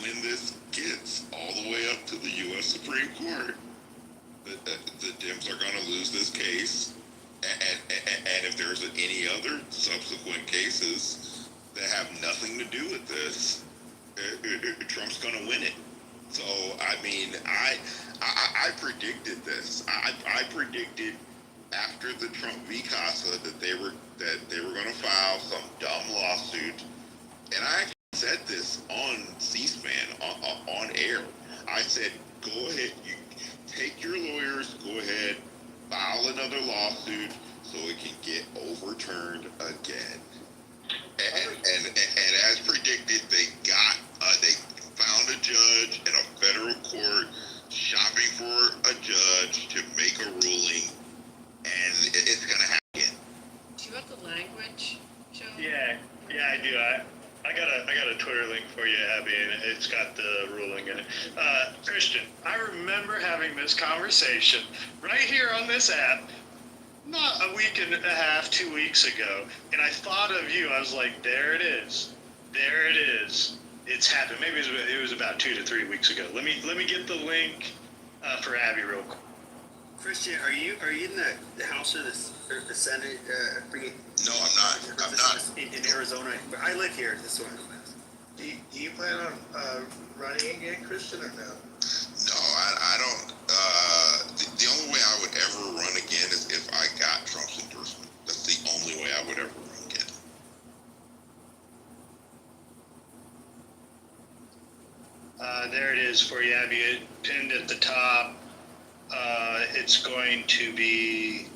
when this gets all the way up to the U.S. Supreme Court, the Dems are going to lose this case, and if there's any other subsequent cases that have nothing to do with this, Trump's going to win it. So I mean, I predicted this. I predicted after the Trump v. CASA that they were going to file some dumb lawsuit, and I actually said this on C-SPAN on air. I said, go ahead, you take your lawyers, go ahead, file another lawsuit so it can get overturned again. And as predicted, they found a judge in a federal court shopping for a judge to make a ruling, and it's going to happen. Do you have the language, Joe? Yeah, I do. I got a Twitter link for you, Abby. Abby, and it's got the ruling in it. Christian, I remember having this conversation right here on this app, not a week and a half, 2 weeks ago, and I thought of you. I was like, there it is. There it is. It's happened. Maybe it was about 2 to 3 weeks ago. Let me get the link for Abby real quick. Christian, are you in the House or the Senate? No, I'm not. I'm not. In Arizona. I live here. This one. Do you plan on running again, Christian, or no? No, I don't. The only way I would ever run again is if I got Trump's endorsement. That's the only way I would ever run again. There it is for you, Abby. It pinned at the top. It's going to be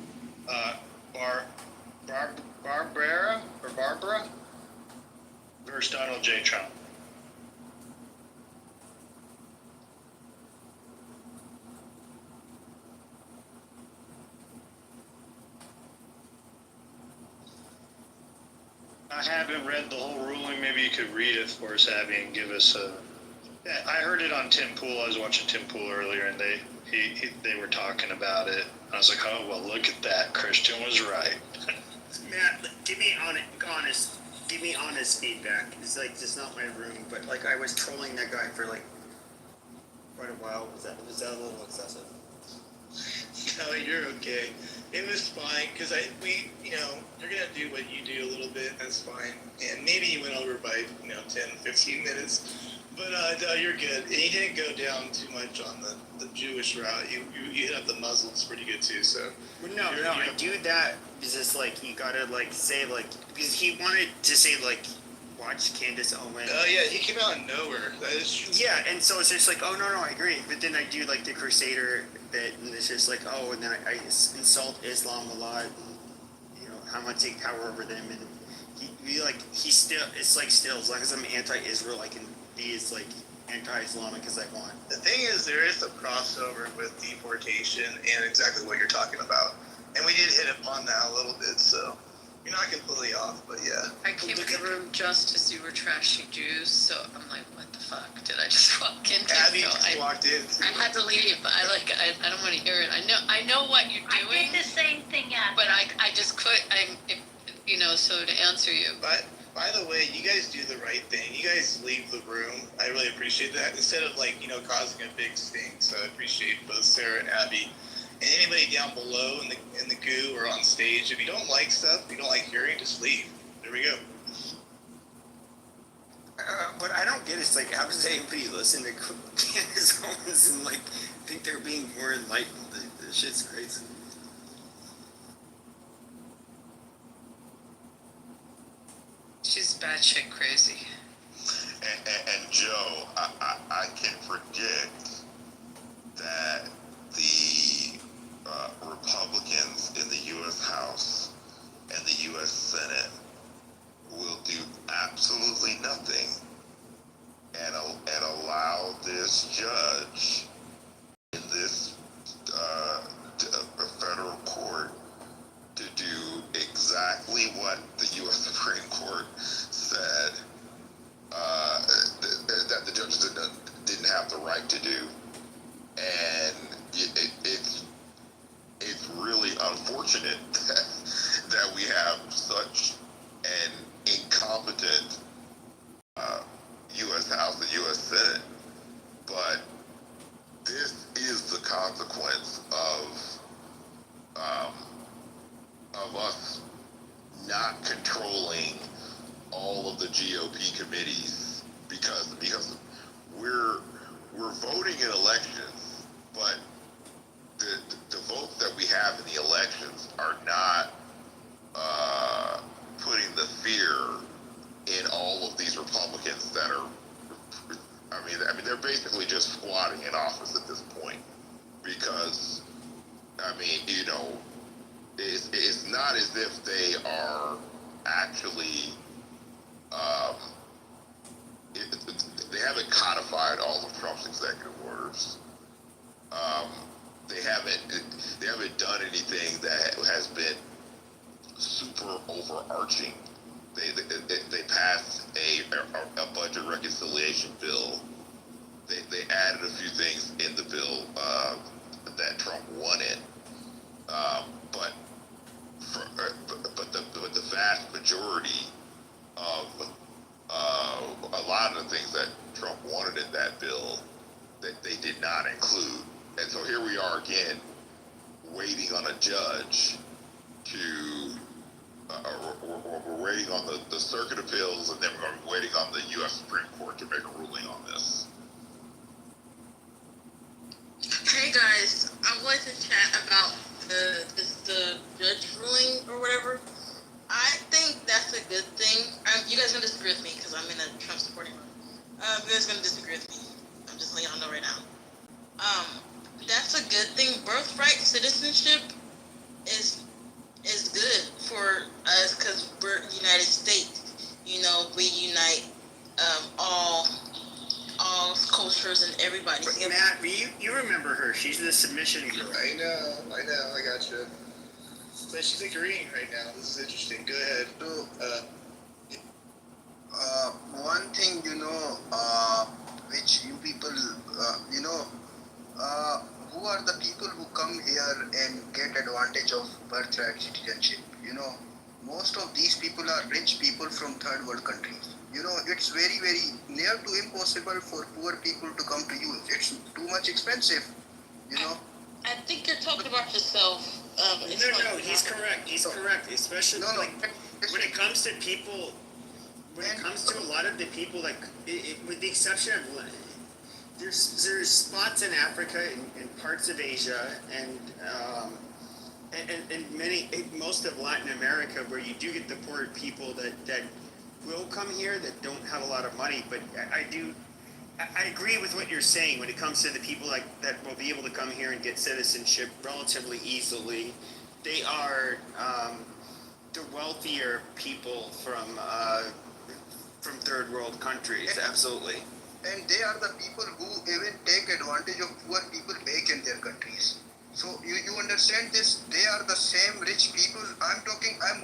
Barbara versus Donald J. Trump. I haven't read the whole ruling. Maybe you could read it for us, Abby, and give us a. Yeah, I heard it on Tim Pool. I was watching Tim Pool earlier, and they were talking about it. I was like, oh well, look at that. Christian was right. Matt, give me honest feedback. It's like it's not my room, but like I was trolling that guy for like quite a while. Was that a little excessive? No, you're okay. It was fine because you're gonna do what you do a little bit. That's fine. And maybe you went over by 10, 15 minutes. But no, you're good. And you didn't go down too much on the Jewish route. You hit up the Muslims pretty good too. So no, I do that because it's like you gotta like say like because he wanted to say like watch Candace Owens. Oh yeah, he came out of nowhere. That is true. Yeah, and so it's just like oh no, I agree. But then I do like the Crusader bit, and it's just like oh, and then I insult Islam a lot, and how much take power over them, and he still it's like still as long as I'm anti-Israel, I can be as like anti-Islamic as I want. The thing is, there is a crossover with deportation and exactly what you're talking about, and we did hit upon that a little bit. So you're not completely off, but yeah. I came in the room just as you were trashing Jews, so I'm like, what the fuck? Did I just walk in? Abby just walked in. I had to leave. I don't want to hear it. I know what you're doing. I did the same thing, Abby. But I just quit. So to answer you. But by the way, you guys do the right thing. You guys leave the room. I really appreciate that. Instead of causing a big stink. So I appreciate both Sarah and Abby. And anybody down below in the goo or on stage, if you don't like stuff, you don't like hearing, just leave. There we go. What I don't get is like, how does anybody listen to Candace Owens and like think they're being more enlightened? The shit's crazy. She's batshit crazy. And Joe, I can predict that the Republicans in the U.S. House and the U.S. Senate will do absolutely nothing and allow this judge in this federal court to do exactly what the U.S. Supreme Court said that the judges didn't have the right to do, and it's really unfortunate that we have such an incompetent U.S. House and U.S. Senate, but this is the consequence of us not controlling all of the GOP committees because we're voting in elections, but the votes that we have in the elections are not putting the fear in all of these Republicans that are. I mean, they're basically just squatting in office at this point because, it's not as if they are actually. They haven't codified all of Trump's executive orders. They haven't done anything that has been super overarching they passed a budget reconciliation bill. They added a few things in the bill that Trump wanted, but the vast majority of a lot of the things that Trump wanted in that bill that they did not include. And so here we are again, waiting on a judge to, we're waiting on the Circuit Appeals, and then we're going to be waiting on the U.S. Supreme Court to make a ruling on this. Hey guys, I wanted to chat about the judge ruling or whatever. I think that's a good thing. You guys gonna disagree with me because I'm in a Trump supporting room. You guys gonna disagree with me. I'm just letting y'all know right now. That's a good thing. Birthright citizenship is good for us because we're United States. You know, we unite all cultures and everybody. But Matt, you remember her? She's the submission girl. I know, I got you. But she's agreeing right now. This is interesting. Go ahead. So, one thing, which you people, who are the people who come here and get advantage of birthright citizenship? Most of these people are rich people from third world countries. It's very, very near to impossible for poor people to come to you. It's too much expensive, I think you're talking about yourself. No, he's correct. He's correct. Especially when it comes to people, when it comes to a lot of the people, with the exception of, there's spots in Africa and parts of Asia and most of Latin America where you do get the poor people that will come here that don't have a lot of money. But I agree with what you're saying when it comes to the people that will be able to come here and get citizenship relatively easily. They are the wealthier people from third world countries, absolutely. And they are the people who even take advantage of poor people back in their countries. So you understand this? They are the same rich people. I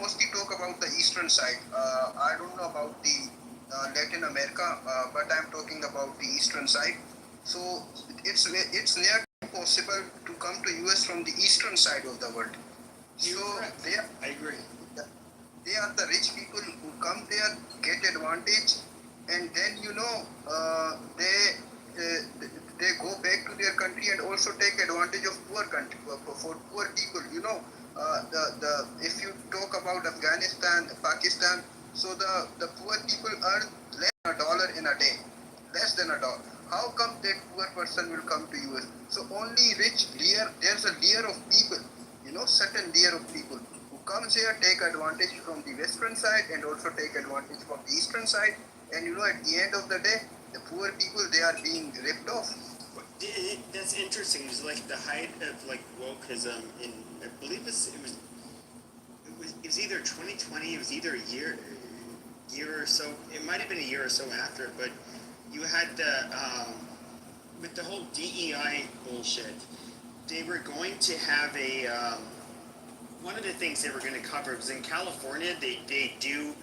mostly talk about the eastern side. I don't know about the Latin America, but I'm talking about the eastern side. So it's near impossible to come to US from the eastern side of the world. I agree. They are the rich people who come there, get advantage, and then they go back to their country and also take advantage of poor country for poor people. If you talk about Afghanistan, Pakistan, so the poor people earn less than $1 in a day, less than $1. How come that poor person will come to US? So only there's a layer of people, certain layer of people who comes here, take advantage from the western side and also take advantage from the eastern side. And at the end of the day, the poor people, they are being ripped off. That's interesting. It was like the height of wokeism in, I believe it was either 2020. It was either a year or so. It might have been a year or so after. But you had with the whole DEI bullshit. They were going to have one of the things they were going to cover was in California. They do.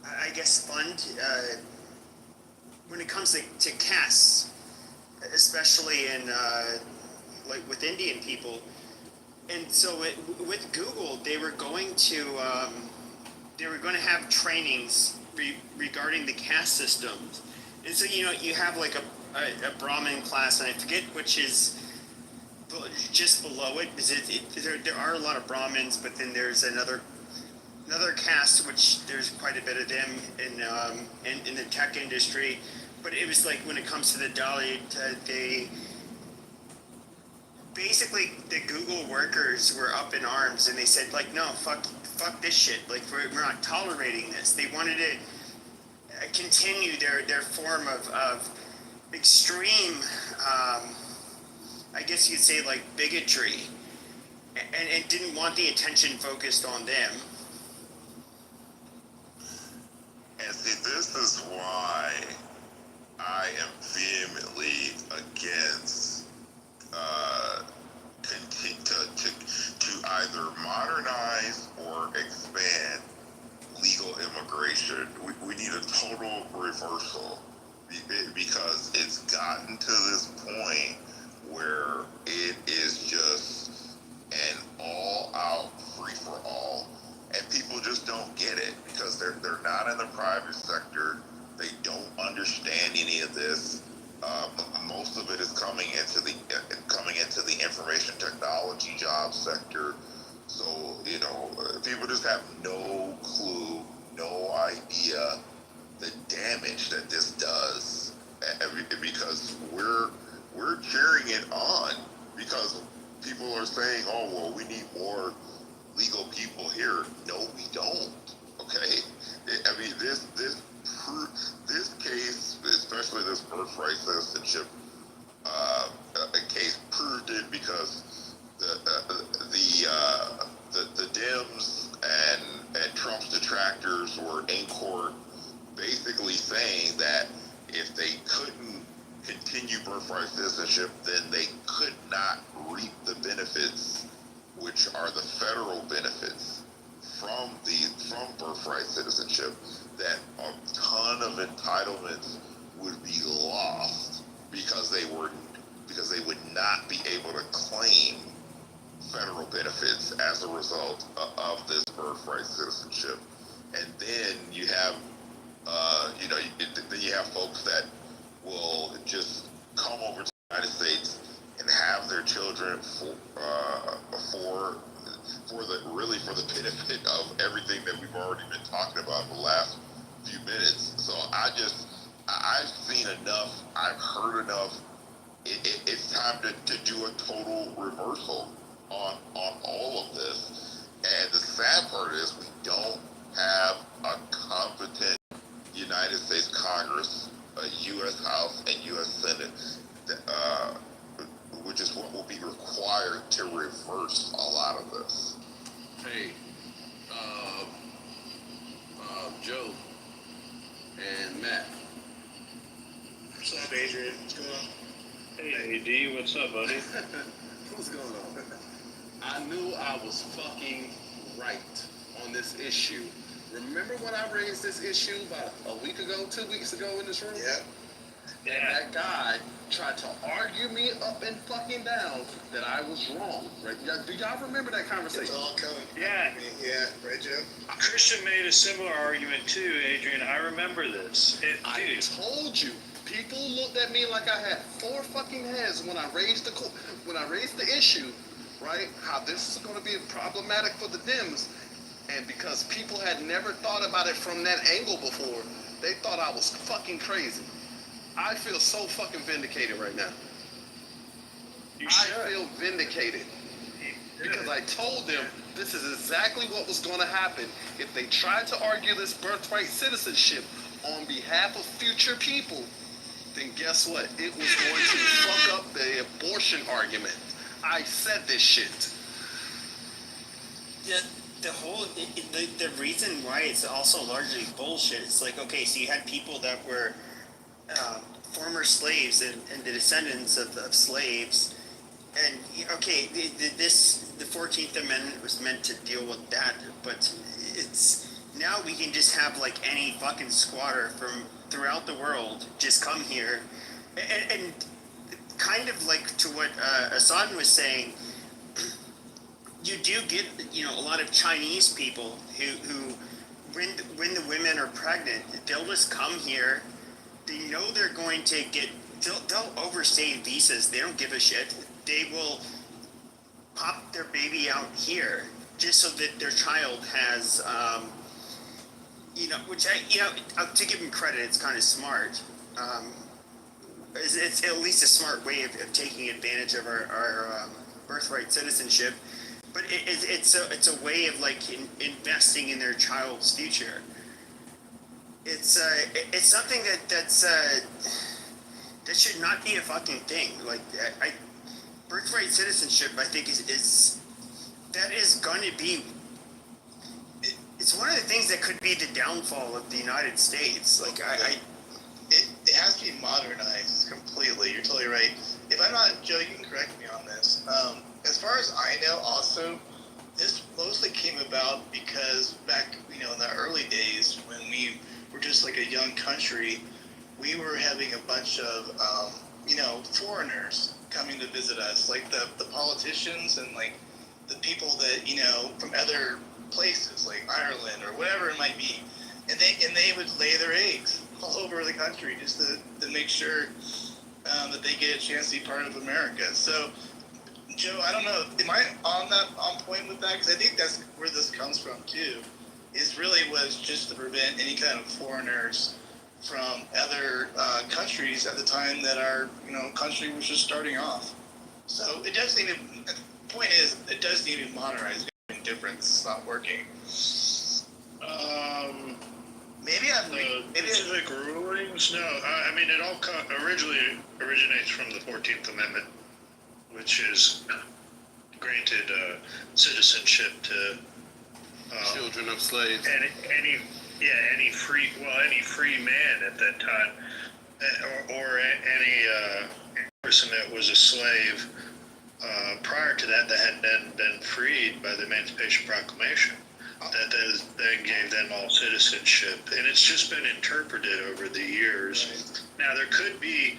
I guess fund when it comes to castes, especially in with Indian people, and so with Google they were going to have trainings regarding the caste systems, and so you have like a Brahmin class, and I forget which is just below it. There are a lot of Brahmins, but then there's another caste, which there's quite a bit of them in the tech industry. But it was like when it comes to the Dalit, they basically, the Google workers were up in arms and they said no, fuck this shit. We're not tolerating this. They wanted to continue their form of extreme, I guess you'd say bigotry, and didn't want the attention focused on them. And see, this is why I am vehemently against to either modernize or expand because it's gotten to this point where it is just an all-out free-for-all, and people just don't get it because they're not in the private sector. They don't understand any of this. Most of it is coming into the information technology job sector. So people just have no clue, no idea the damage that this does, because we're cheering it on because people are saying, oh well, we need more legal people here. No, we don't. Okay, I mean this case, especially this birthright citizenship case, proved it because the Dems and Trump's detractors were in court basically saying that if they couldn't continue birthright citizenship, then they could not reap the benefits, which are the federal benefits from birthright citizenship, that a ton of entitlements would be lost because they would not be able to claim federal benefits as a result of this birthright citizenship. And then you have then you have folks that will just come over to the United States and have their children for the benefit of everything that we've already been talking about the last few minutes. So I've seen enough, I've heard enough. It's time to do a total reversal on all of this. And the sad part is we don't have a competent United States Congress, a U.S. House, and U.S. Senate, which is what will be required to reverse a lot of this. Hey, Joe and Matt. What's up, Adrian? What's going on? Hey, AD, what's up, buddy? What's going on? I knew I was fucking right on this issue. Remember when I raised this issue about a week ago, 2 weeks ago in this room? Yeah. And that guy tried to argue me up and fucking down that I was wrong, right? Do y'all remember that conversation? It's all coming. Yeah. Yeah, right, Joe? Christian made a similar argument too, Adrian. I remember this. I told you. People looked at me like I had 4 fucking heads when I raised the issue, right? How this is going to be problematic for the Dems. And because people had never thought about it from that angle before, they thought I was fucking crazy. I feel so fucking vindicated right now. I feel vindicated. Because I told them this is exactly what was going to happen if they tried to argue this birthright citizenship on behalf of future people. Then guess what? It was going to fuck up the abortion argument. I said this shit. Yeah. The reason why it's also largely bullshit, it's like, okay, so you had people that were former slaves and the descendants of slaves, and okay, the 14th Amendment was meant to deal with that, but it's now we can just have like any fucking squatter from throughout the world just come here, and kind of like to what Hassan was saying. You do get, a lot of Chinese people who when the women are pregnant, they'll just come here. They know they're going to they'll overstay visas. They don't give a shit. They will pop their baby out here just so that their child has, which to give them credit, it's kind of smart. It's at least a smart way of taking advantage of our birthright citizenship. But it's a way of like investing in their child's future. It's something that should not be a fucking thing. Like birthright citizenship, I think is going to be. It's one of the things that could be the downfall of the United States. Like it has to be modernized completely. You're totally right. If I'm not, Joe, you can correct me on this. As far as I know, also, this mostly came about because back, in the early days when we were just like a young country, we were having a bunch of, foreigners coming to visit us, like the politicians and like the people that, from other places like Ireland or whatever it might be. And they would lay their eggs all over the country just to make sure that they get a chance to be part of America. So, Joe, I don't know, am I on point with that? Because I think that's where this comes from too. Is really was just to prevent any kind of foreigners from other countries at the time that our country was just starting off. So it does need to. The point is, it does need to be modernized. Different. It's not working. Maybe specific rulings. No, I mean it all originally originates from the 14th Amendment, which is granted citizenship to children of slaves. Any free man at that time, or any person that was a slave prior to that had been freed by the Emancipation Proclamation. That then gave them all citizenship, and it's just been interpreted over the years. Now there could be,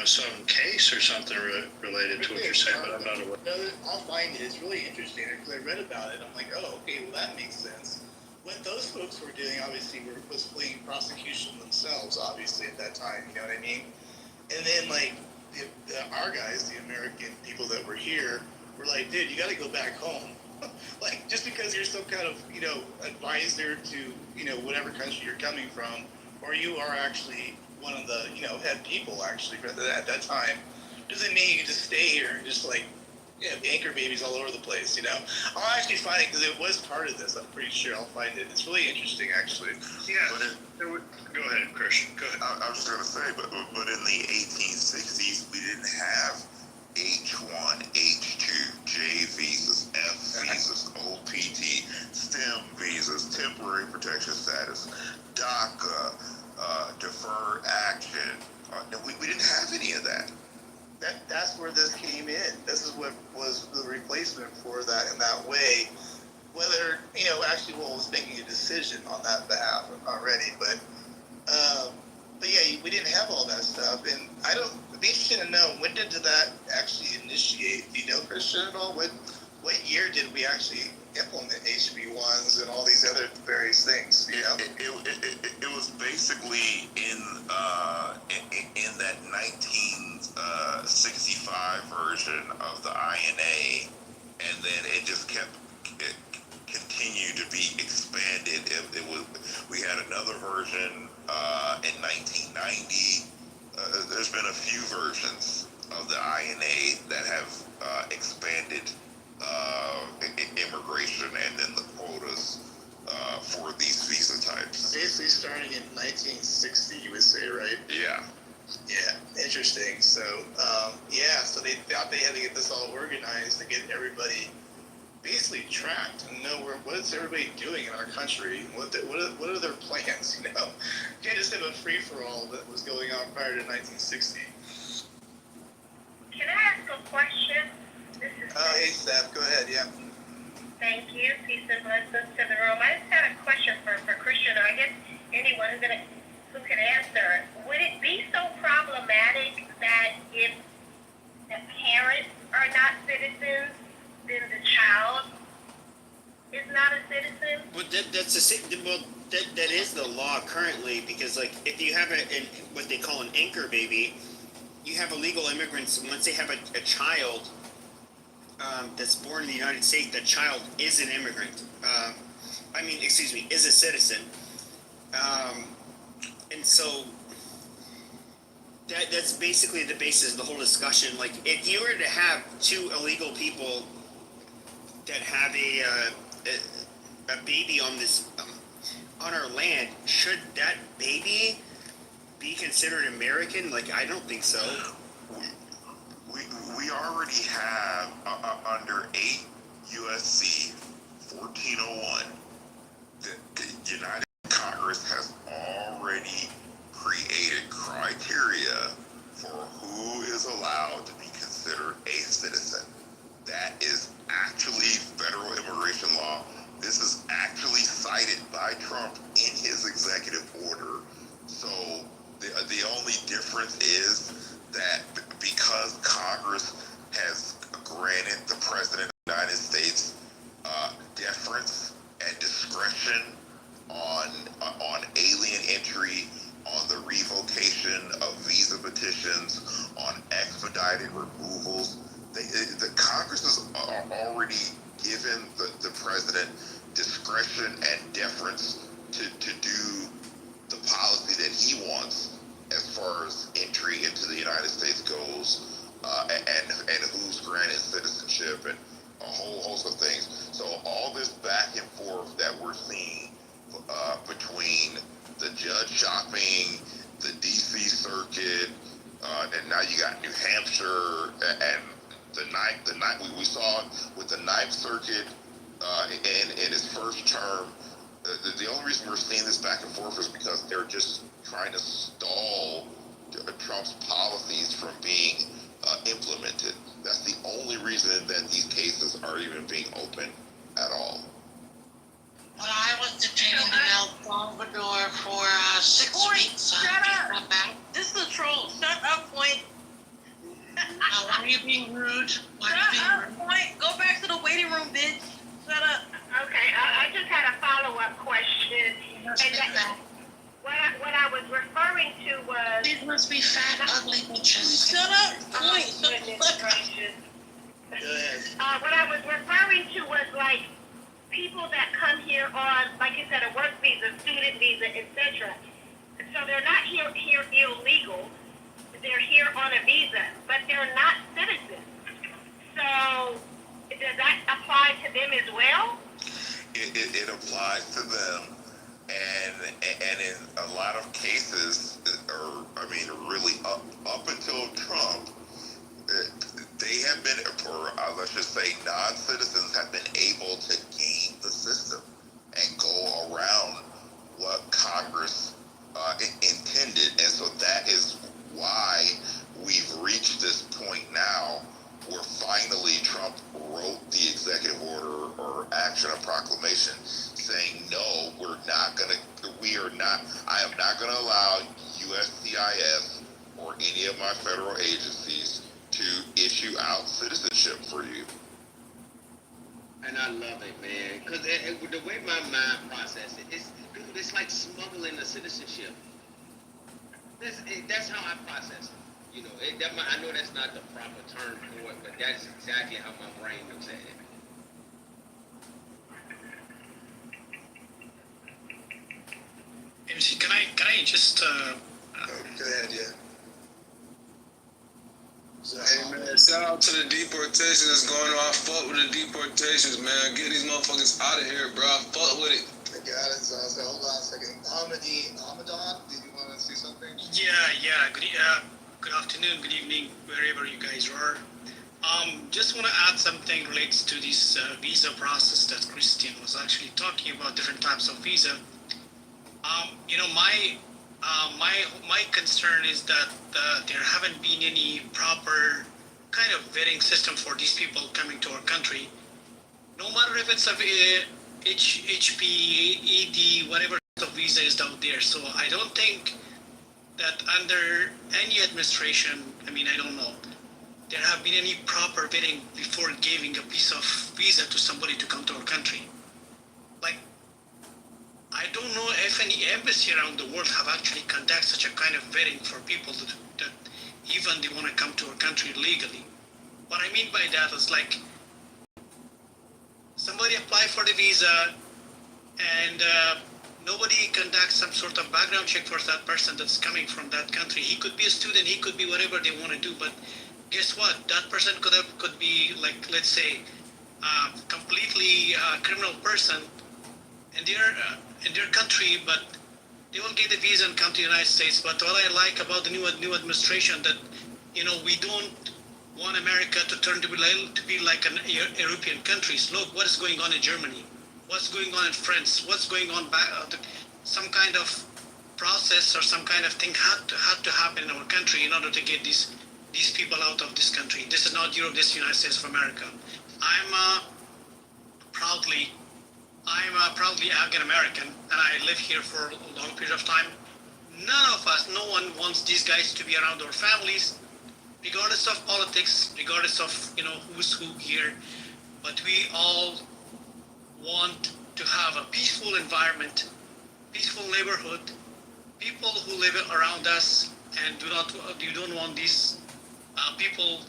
some case or something related to what you're saying, but I'm not aware. No, I'll find it. It's really interesting because I read about it. I'm like, oh, okay, well that makes sense. What those folks were doing, obviously, was fleeing prosecution themselves, obviously, at that time. You know what I mean? And then, like, our guys, the American people that were here, were like, dude, you got to go back home. Like, just because you're some kind of, advisor to, whatever country you're coming from, or you are actually one of the, head people, actually, at that time, doesn't mean you can just stay here and just, like, anchor babies all over the place, I'll actually find it because it was part of this. I'm pretty sure I'll find it. It's really interesting, actually. Yeah. Go ahead, Christian. Go ahead. I was just going to say, but in the 1860s, we didn't have H1, H2, J visas, F visas, OPT, STEM visas, temporary protection status, DACA, deferred action. We didn't have any of that. That's where this came in. This is what was the replacement for that in that way. Whether, actually was making a decision on that behalf already, but yeah, we didn't have all that stuff. And it'd be interesting to know, when did that actually initiate? Do you know, Christian, at all? What year did we actually implement HB1s and all these other various things? It was basically in that 1965 version of the INA, and then it just continued to be expanded. We had another version in 1990. There's been a few versions of the INA that have expanded immigration and then the quotas for these visa types. Basically starting in 1960, you would say, right? Yeah. Yeah, interesting. So, so they thought they had to get this all organized to get everybody basically tracked and know what is everybody doing in our country. What are their plans? You can't just have a free for all that was going on prior to 1960. Can I ask a question? This is hey Steph, go ahead. Yeah. Thank you. Peace and blessings to the room. I just had a question for Christian, or I guess anyone who can answer. Would it be so problematic that if the parents are not citizens, then the child is not a citizen? Well, that is the law currently, because like if you have what they call an anchor baby, you have illegal immigrants. Once they have a child that's born in the United States, that child is an immigrant. Is a citizen. And so that's basically the basis of the whole discussion. Like, if you were to have two illegal people that have a baby on this on our land, should that baby be considered American? Like, I don't think so. We already have under 8 USC 1401, the United Congress has already created criteria for who is allowed to be considered a citizen. That is actually federal immigration law. This is actually cited by Trump in his executive order. So difference is that because Congress has granted the President of the United States deference and discretion on alien entry, on the revocation of visa petitions, on expedited removals, the Congress has already given the president discretion and deference to do the policy that he wants as far as entry into the United States goes, and who's granted citizenship and a whole host of things. So all this back and forth that we're seeing between the judge shopping, the DC circuit, and now you got New Hampshire and the ninth we saw with the Ninth Circuit in his first term. The only reason we're seeing this back and forth is because they're just trying to stall Trump's policies from being implemented. That's the only reason that these cases are even being open at all. Well, I was detained in El Salvador for 6 weeks. Shut up! This is a troll. Shut up, Point. Why are you being rude? Shut up, Point. Go back to the waiting room, bitch. Shut up. Okay, I just had a follow-up question. And that, what I was referring to was... These must be fat, ugly bitches. Shut up, Point. Goodness gracious. What I was referring to was like people that come here on, like you said, a work visa, student visa, etc. So they're not here illegal. They're here on a visa, but they're not citizens. So does that apply to them as well? It applies to them, and in a lot of cases, or I mean, really up until Trump, they have been, or let's just say, non-citizens have been able to game the system and go around what Congress intended, and so that is why we've reached this point now where finally Trump wrote the executive order or action or proclamation saying, no, I am not going to allow USCIS or any of my federal agencies to issue out citizenship for you. And I love it, man, because the way my mind processes it, it's like smuggling the citizenship. That's how I process it. You know, I know that's not the proper term for it, but that's exactly how my brain looks at it. MC, can I just go ahead, yeah. Hey man, shout out to the deportation that's going on. I fuck with the deportations, man. Get these motherfuckers out of here, bro. I fuck with it. I got it. So hold on a second. Ahmadon, did you want to say something? Yeah. Good afternoon, good evening, wherever you guys are. Just want to add something relates to this visa process that Christian was actually talking about, different types of visa. You know, my concern is that there haven't been any proper kind of vetting system for these people coming to our country. No matter if it's a HP, ED, whatever the visa is out there. So I don't think that under any administration, I don't know, there have been any proper vetting before giving a piece of visa to somebody to come to our country. Like, I don't know if any embassy around the world have actually conducted such a kind of vetting for people that even they want to come to our country legally. What I mean by that is like, somebody apply for the visa and nobody conducts some sort of background check for that person that's coming from that country. He could be a student, he could be whatever they want to do, but guess what? That person could be like, let's say, completely criminal person in their country, but they will get a visa and come to the United States. But what I like about the new administration that, you know, we don't want America to turn to be like an European countries. Look what is going on in Germany, what's going on in France, what's going on back. Some kind of process or some kind of thing had to happen in our country in order to get these people out of this country. This is not Europe. This is the United States of America. I'm proudly Afghan American, and I live here for a long period of time. none of us, no one wants these guys to be around our families, regardless of politics, regardless of, who's who here. But we all want to have a peaceful environment, peaceful neighborhood, people who live around us, and you don't want these people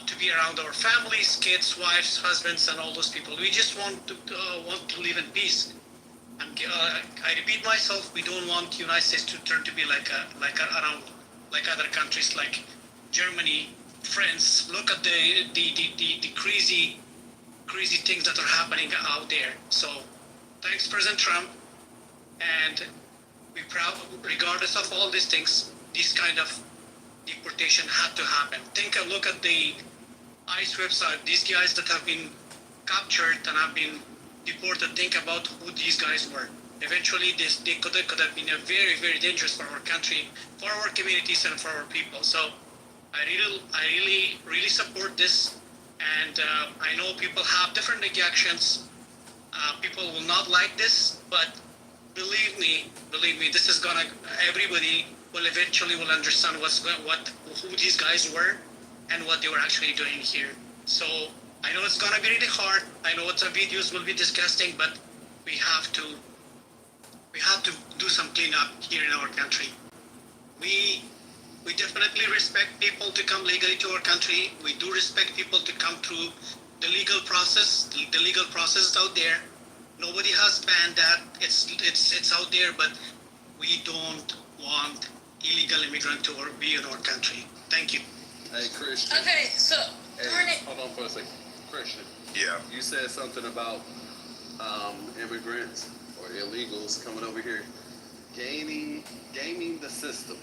to be around our families, kids, wives, husbands, and all those people. We just want to live in peace. I repeat myself, we don't want the United States to turn to be like other countries like Germany, France. Look at the crazy things that are happening out there. So thanks, President Trump, and we regardless of all these things, this kind of deportation had to happen. Look at the ICE website. These guys that have been captured and have been deported, think about who these guys were. Eventually, they could have been very, very dangerous for our country, for our communities, and for our people. So I really support this, and I know people have different reactions. People will not like this, but believe me, this is everybody will eventually understand who these guys were and what they were actually doing here. So I know it's gonna be really hard. I know the videos will be disgusting, but we have to do some cleanup here in our country. We definitely respect people to come legally to our country. We do respect people to come through the legal process. The legal process is out there. Nobody has banned that. It's out there, but we don't want illegal immigrant to be in our country. Thank you. Hey, Christian. Okay, so Hold on for a second. Christian. Yeah. You said something about immigrants or illegals coming over here, gaming the system.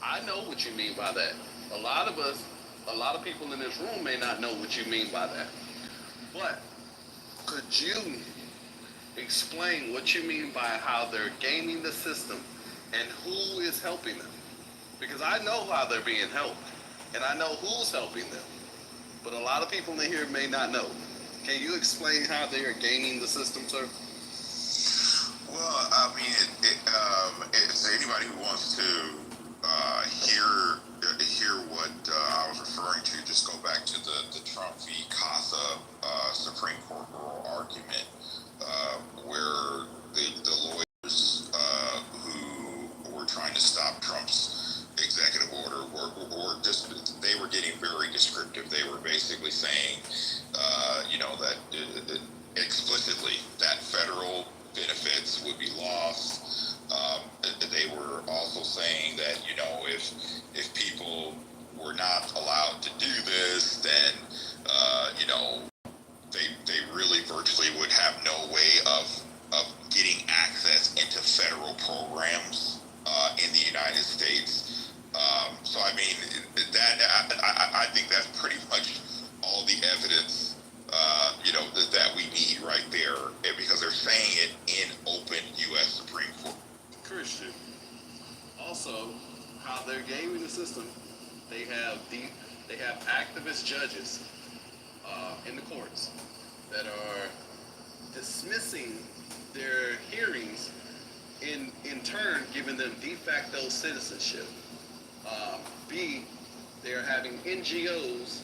I know what you mean by that. A lot of people in this room may not know what you mean by that. But could you explain what you mean by how they're gaming the system and who is helping them? Because I know how they're being helped, and I know who's helping them. But a lot of people in here may not know. Can you explain how they are gaming the system, sir? Well, I mean, it's anybody who wants to hear what I was referring to. Just go back to the Trump v. Casa Supreme Court oral argument, where the lawyers who were trying to stop Trump's executive order were just, they were getting very descriptive. They were basically saying, that explicitly that federal benefits would be lost. They were also saying that, if people were not allowed to do this, then, they really virtually would have no way of getting access into federal programs in the United States. So, I mean, I think that's pretty much all the evidence that we need right there, because they're saying it in open U.S. Supreme Court. Christian. Also, how they're gaming the system, they have activist judges in the courts that are dismissing their hearings, in turn giving them de facto citizenship. They are having NGOs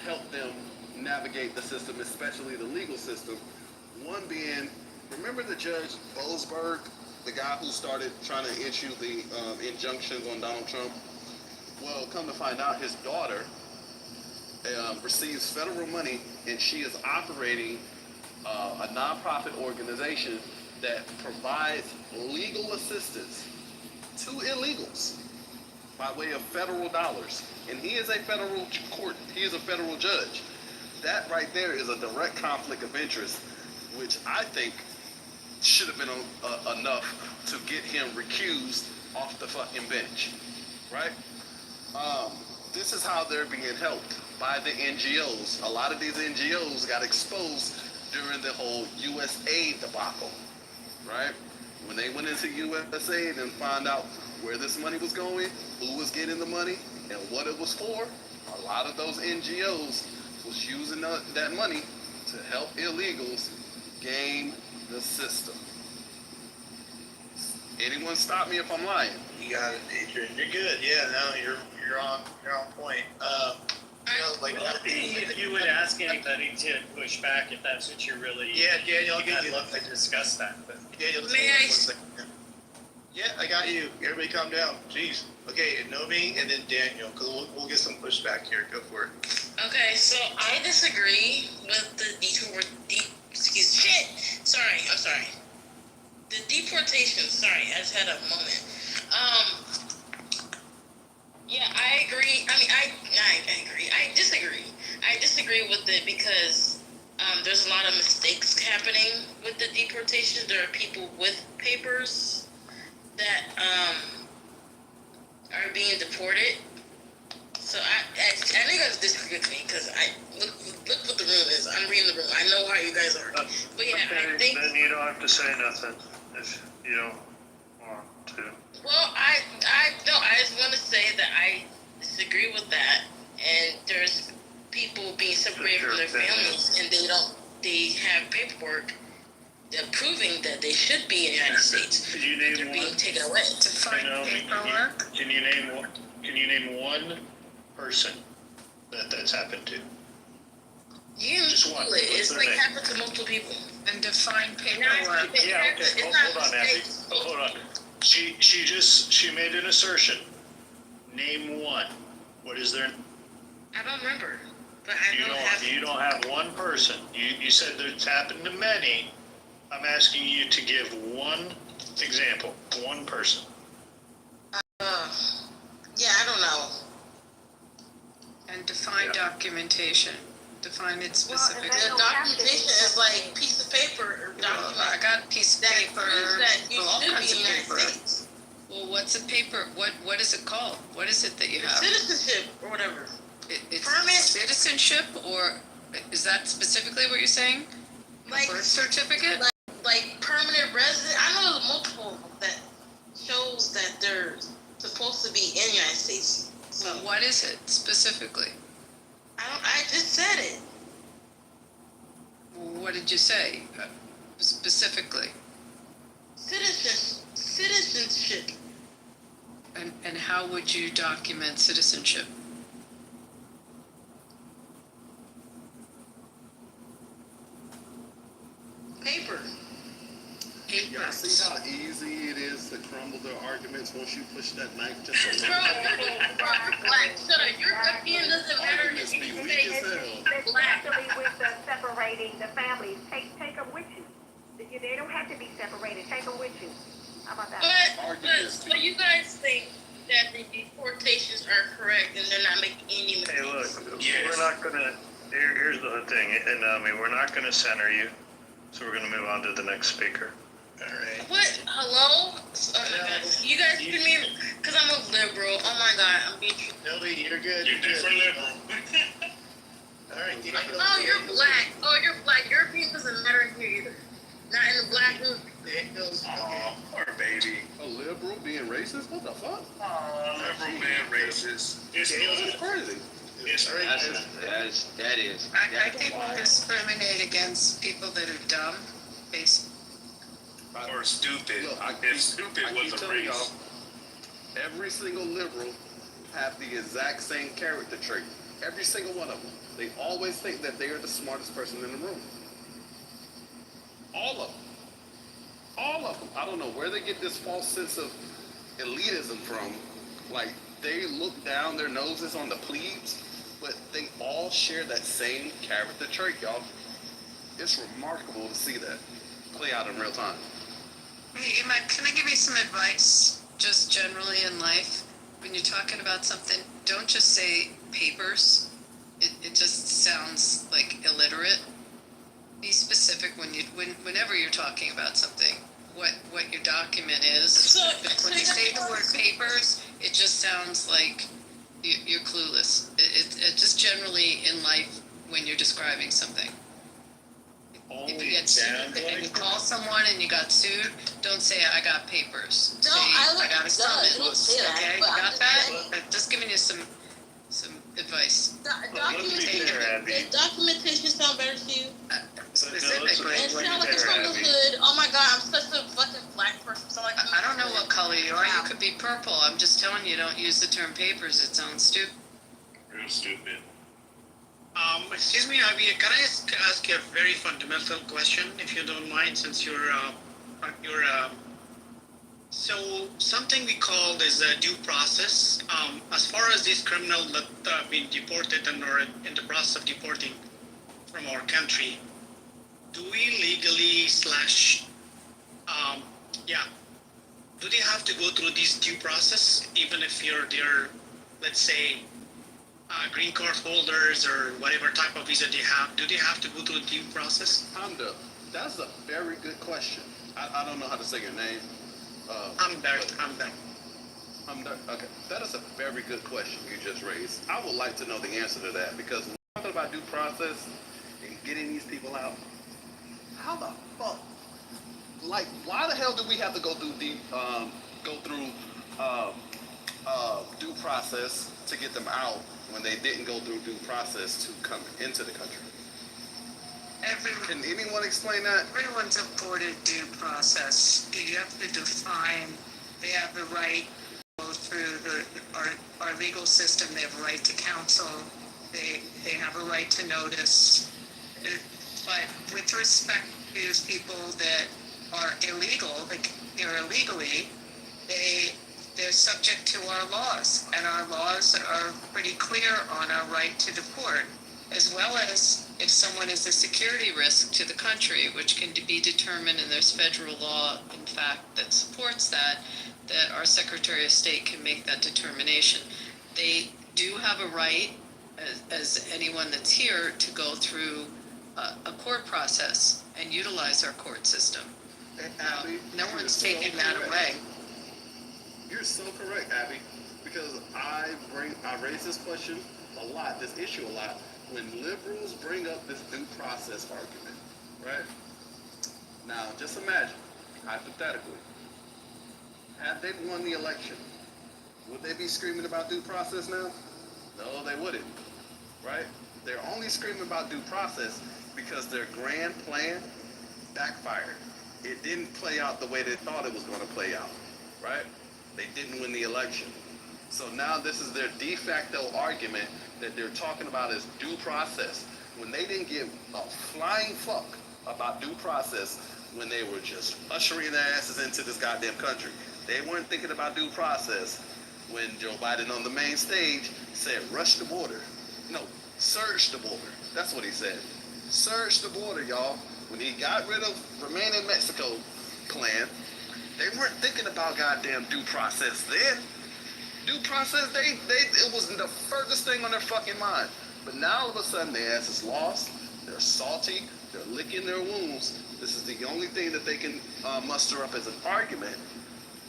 help them navigate the system, especially the legal system. One being, remember the Judge Boasberg, the guy who started trying to issue the injunctions on Donald Trump? Well, come to find out, his daughter receives federal money, and she is operating a nonprofit organization that provides legal assistance to illegals by way of federal dollars. And he is a federal court, he is a federal judge. That right there is a direct conflict of interest, which I think should have been enough to get him recused off the fucking bench, right? This is how they're being helped, by the NGOs. A lot of these NGOs got exposed during the whole USAID debacle, right? When they went into USAID and found out where this money was going, who was getting the money, and what it was for, a lot of those NGOs was using that money to help illegals game the system. Anyone stop me if I'm lying? You got it, Adrian. You're good. Yeah, no, you're on point. If you would ask anybody to push back, if that's what you're really. Yeah, Daniel, I'd love to discuss that. But Daniel, May I- 1 second. Yeah, I got you. Everybody calm down. Jeez. Okay, Nomi and then Daniel, because we'll get some pushback here. Go for it. Okay, so I disagree with the The deportation, sorry, I just had a moment. Yeah, I agree. I mean, I agree. I disagree. I disagree with it because there's a lot of mistakes happening with the deportation. There are people with papers that are being deported. So I know you guys disagree with me because I look what the room is. I'm reading the room. I know how you guys are. But yeah, okay, I think. Then you don't have to say nothing if you don't want to. Well, I just want to say that I disagree with that. And there's people being separated from their families, and they have paperwork proving that they should be in the United States. Could you name they're one? being taken away. To find paperwork. Can you name one person that's happened to? You Just one. do it. What's It's their like name? happened to multiple people. And define Not- paperwork. it's Yeah, not- okay. it's Hold not on, Abby. mistakes. Hold on. She made an assertion. Name one. What is their? I don't remember, but I don't have. You don't have one person. You said it's happened to many. I'm asking you to give one example. One person. Yeah, I don't know. And define documentation. Define it specifically. The documentation is like piece of paper or document. I got a piece of that paper. proves that you all should kinds be of in the United paper. States. Well, what's a paper? What is it called? What is it that you have? Citizenship or whatever. It's Permit. citizenship, or is that specifically what you're saying? Like Birth certificate? like permanent resident. I know there's multiple that shows that they're supposed to be in the United States. So What is it specifically? I just said it. What did you say specifically? Citizenship. And how would you document citizenship? Paper. Y'all see how easy it is to crumble their arguments once you push that knife just a Bro, like, shut up. Your opinion doesn't matter if you Weak say as hell. Especially with the separating the families, take them with you. They don't have to be separated. Take them with you. How about that? But so you guys think that the deportations are correct and they're not making any mistakes? Hey, look, we're not gonna. Here's the thing, and we're not gonna center you, so we're gonna move on to the next speaker. All right. What? Hello? Oh my God. You guys give me, because I'm a liberal. Oh my God, I'm being. Nobi, you're good. You're different liberal. All right, Daniel. Oh, you're black. Oh, you're black. European doesn't matter here either. Not in the black group. Daniel's Aw, poor baby. A liberal being racist? What the fuck? Liberal man racist. It's Crazy. It's That is. I think we discriminate against people that are dumb based. or stupid. Look, If stupid I was keep a telling race. y'all, every single liberal have the exact same character trait. Every single one of them. They always think that they are the smartest person in the room. All of them. All of them. I don't know where they get this false sense of elitism from. Like, they look down their noses on the plebes, but they all share that same character trait, y'all. It's remarkable to see that play out in real time. Hey, Emma, can I give you some advice, just generally in life? When you're talking about something, don't just say papers. It just sounds like illiterate. Be specific whenever you're talking about something. What your document is. When you say the word papers, it just sounds like you're clueless. It just generally in life when you're describing something. If you get sued and you call someone and you got sued, don't say I got papers. No, say I got a summons. don't say that, Okay, you but I'm got just that? saying. I'm just giving you some advice. Documentation sound better to you? Specifically. It sound like it's from the hood. Oh my God, I'm such a fucking black person. So like, I don't know color you are. You could be purple. I'm just telling you, don't use the term papers. It sounds stupid. Real stupid. Excuse me, Javier, can I ask you a very fundamental question, if you don't mind, since so something we call is a due process. As far as these criminals that have been deported and are in the process of deporting from our country, do we legally do they have to go through this due process, even if they're, let's say, green card holders or whatever type of visa they have? Do they have to go through the due process? Hamda, that's a very good question. I don't know how to say your name. Hamda. Okay, that is a very good question you just raised. I would like to know the answer to that, because when we're talking about due process and getting these people out, how the fuck? Like, why the hell do we have to go through due process to get them out when they didn't go through due process to come into the country? Can anyone explain that? Everyone's afforded due process. You have to define. They have the right to go through our legal system. They have a right to counsel. They have a right to notice. But with respect to those people that are illegal, like they're illegally, they're subject to our laws, and our laws are pretty clear on our right to deport, as well as if someone is a security risk to the country, which can be determined, and there's federal law, in fact, that supports that our Secretary of State can make that determination. They do have a right, as anyone that's here, to go through a court process and utilize our court system. No one's taking that away. You're so correct, Abby, because I raise this question a lot, this issue a lot, when liberals bring up this due process argument, right? Now, just imagine, hypothetically, had they won the election, would they be screaming about due process now? No, they wouldn't, right? They're only screaming about due process because their grand plan backfired. It didn't play out the way they thought it was going to play out, right? They didn't win the election. So now this is their de facto argument that they're talking about as due process, when they didn't give a flying fuck about due process when they were just ushering their asses into this goddamn country. They weren't thinking about due process when Joe Biden on the main stage said rush the border. No, surge the border. That's what he said. Surge the border, y'all. When he got rid of Remain in Mexico plan, they weren't thinking about goddamn due process then. Due process, it was the furthest thing on their fucking mind. But now all of a sudden their ass is lost, they're salty, they're licking their wounds. This is the only thing that they can muster up as an argument.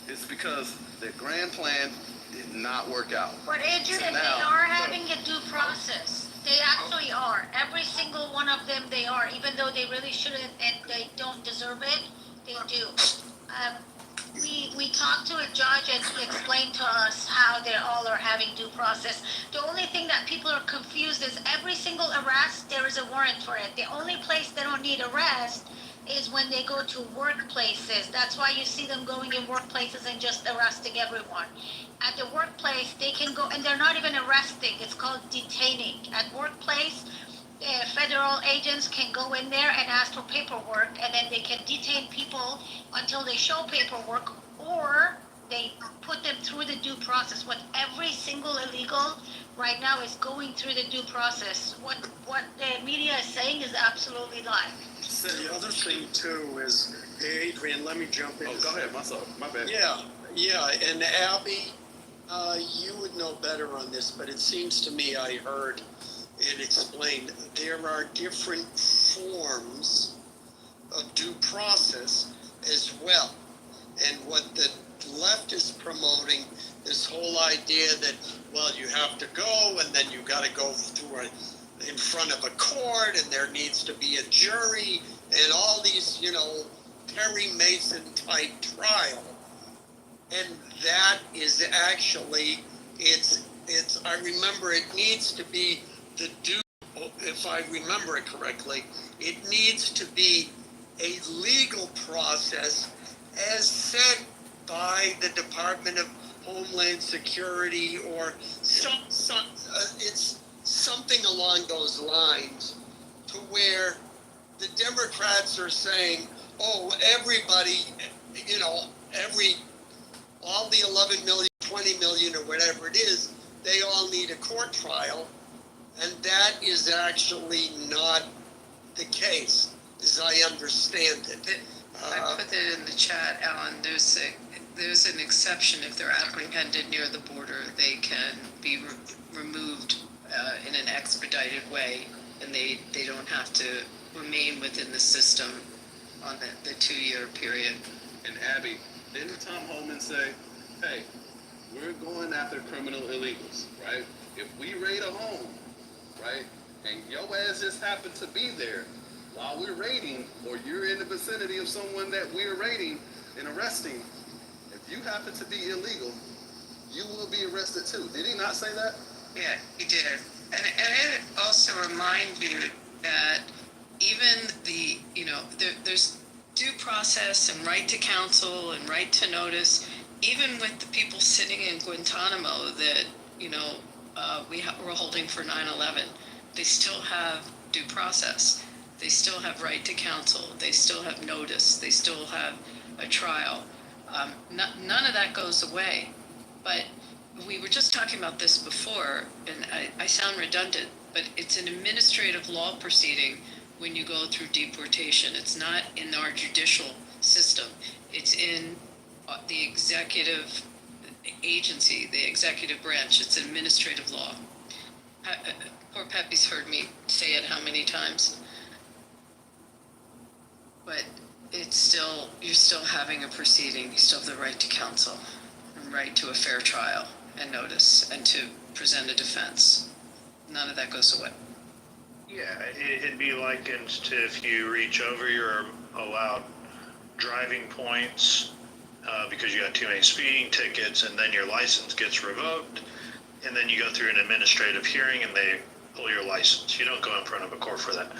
It's because their grand plan did not work out. But Adrian, So now, they are having a due process. They actually are. Every single one of them, they are. Even though they really shouldn't and they don't deserve it, they do. We talked to a judge and he explained to us how they all are having due process. The only thing that people are confused is every single arrest, there is a warrant for it. The only place they don't need arrest is when they go to workplaces. That's why you see them going in workplaces and just arresting everyone. At the workplace, they can go, and they're not even arresting. It's called detaining. At workplace, federal agents can go in there and ask for paperwork, and then they can detain people until they show paperwork, or they put them through the due process. What every single illegal right now is going through the due process. What the media is saying is absolutely lying. The other thing too is, hey, Adrian, let me jump in. Oh, go ahead, my bad. Yeah, and Abby, you would know better on this, but it seems to me I heard it explained there are different forms of due process as well. And what the left is promoting, this whole idea that, well, you have to go and then you got to go through in front of a court and there needs to be a jury and all these, Perry Mason type trial. And that is actually, I remember it needs to be the due, if I remember it correctly, it needs to be a legal process as set by the Department of Homeland Security or it's something along those lines, to where the Democrats are saying, oh, everybody, you know, all the 11 million, 20 million or whatever it is, they all need a court trial. And that is actually not the case, as I understand it. I put it in the chat, Alan. There's an exception if they're apprehended near the border. They can be removed in an expedited way, and they don't have to remain within the system on the 2-year period. And Abby, didn't Tom Homan say, hey, we're going after criminal illegals, right? If we raid a home, right, and your ass just happened to be there while we're raiding, or you're in the vicinity of someone that we're raiding and arresting, if you happen to be illegal, you will be arrested too. Did he not say that? Yeah, he did. And it also reminds you that even there's due process and right to counsel and right to notice, even with the people sitting in Guantanamo that, we're holding for 9/11, they still have due process. They still have right to counsel. They still have notice. They still have a trial. None of that goes away. But we were just talking about this before, and I sound redundant, but it's an administrative law proceeding when you go through deportation. It's not in our judicial system. It's in the executive agency, the executive branch. It's administrative law. Poor Pepe's heard me say it how many times? But you're still having a proceeding. You still have the right to counsel, and right to a fair trial and notice, and to present a defense. None of that goes away. Yeah, it'd be likened to if you reach over your allowed driving points because you got too many speeding tickets, and then your license gets revoked, and then you go through an administrative hearing and they pull your license. You don't go in front of a court for that.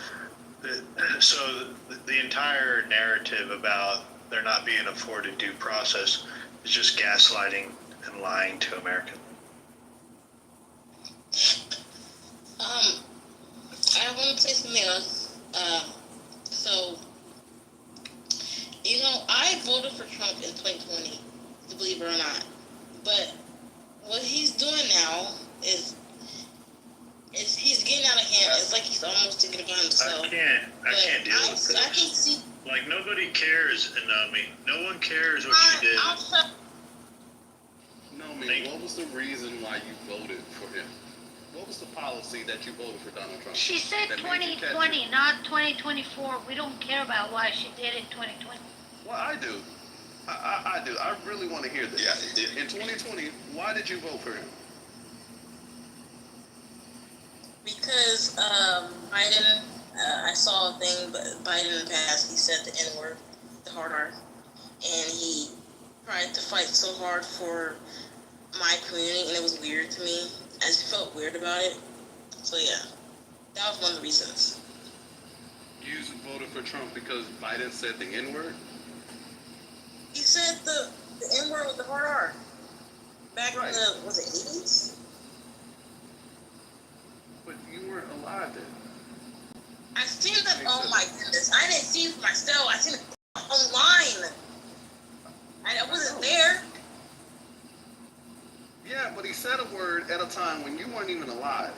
So the entire narrative about there not being afforded due process is just gaslighting and lying to Americans. I want to say something else. I voted for Trump in 2020, believe it or not. But what he's doing now is he's getting out of hand. It's like he's almost thinking about himself. I can't deal with this. I can see. Like, nobody cares, Nomi. No one cares what you did. Nomi, what was the reason why you voted for him? What was the policy that you voted for Donald Trump? She said 2020, not 2024. We don't care about why she did it in 2020. Well, I do. I do. I really want to hear this. Yeah. In 2020, why did you vote for him? Because Biden, I saw a thing, but Biden in the past, he said the N-word, the hard R, and he tried to fight so hard for my community, and it was weird to me. I just felt weird about it. So yeah, that was one of the reasons. You voted for Trump because Biden said the N-word? He said the N-word with the hard R. Back in the, was it 80s? But you weren't alive then. I seen that, oh my goodness. I didn't see it for myself. I seen it online. I wasn't there. Yeah, but he said a word at a time when you weren't even alive.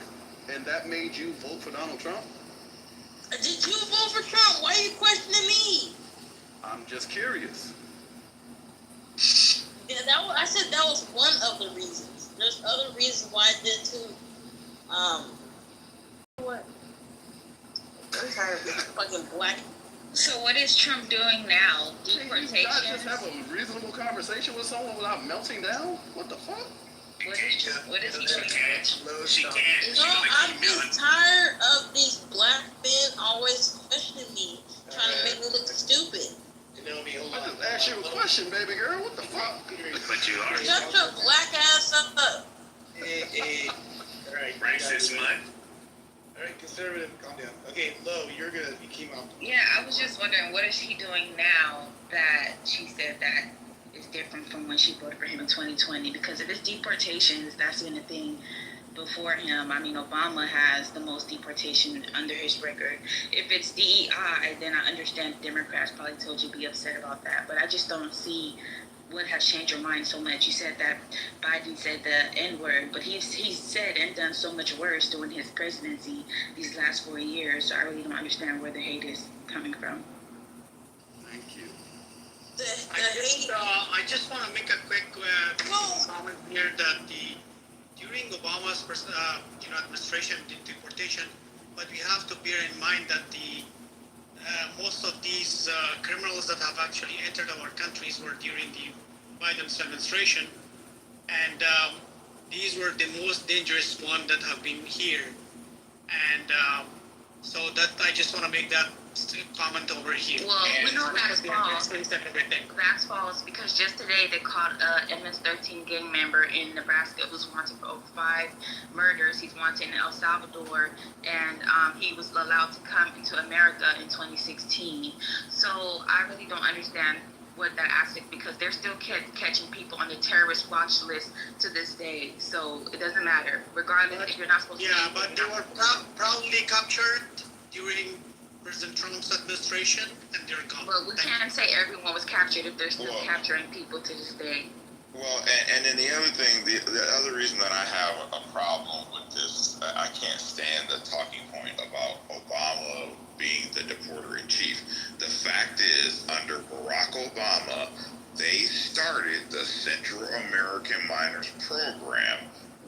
And that made you vote for Donald Trump? Did you vote for Trump? Why are you questioning me? I'm just curious. Yeah, I said that was one of the reasons. There's other reasons why I did too. What? I'm tired of this fucking black. So what is Trump doing now? Deportation? You guys just have a reasonable conversation with someone without melting down? What the fuck? What is he doing? She can't. I'm just tired of these black men always questioning me, trying to make me look stupid. I just asked you a question, baby girl. What the fuck? But you are. Shut your black ass up. Hey. All right. Racist mutt. All right, conservative, calm down. Okay, Lo, you came out. Yeah, I was just wondering, what is she doing now that she said that is different from when she voted for him in 2020. Because if it's deportations, that's been a thing before him. I mean, Obama has the most deportation under his record. If it's DEI, then I understand Democrats probably told you to be upset about that. But I just don't see what has changed your mind so much. You said that Biden said the N-word, but he's said and done so much worse during his presidency these last 4 years. So I really don't understand where the hate is coming from. Thank you. I just want to make a quick comment here that during Obama's administration, the deportation, but we have to bear in mind that most of these criminals that have actually entered our countries were during the Biden's administration, and these were the most dangerous ones that have been here, and so that I just want to make that comment over here. Well, we know that's false. That's false because just today they caught a MS-13 gang member in Nebraska who's wanted for over 5 murders. He's wanted in El Salvador, and he was allowed to come into America in 2016. So I really don't understand what that aspect, because they're still catching people on the terrorist watch list to this day. So it doesn't matter, regardless if you're not supposed to. Yeah, but they were probably captured during President Trump's administration, and they're gone. Well, we can't say everyone was captured if they're still capturing people to this day. Well, and then the other thing, the other reason that I have a problem with this, I can't stand the talking point about Obama being the deporter-in-chief. The fact is, under Barack Obama, they started the Central American Minors Program,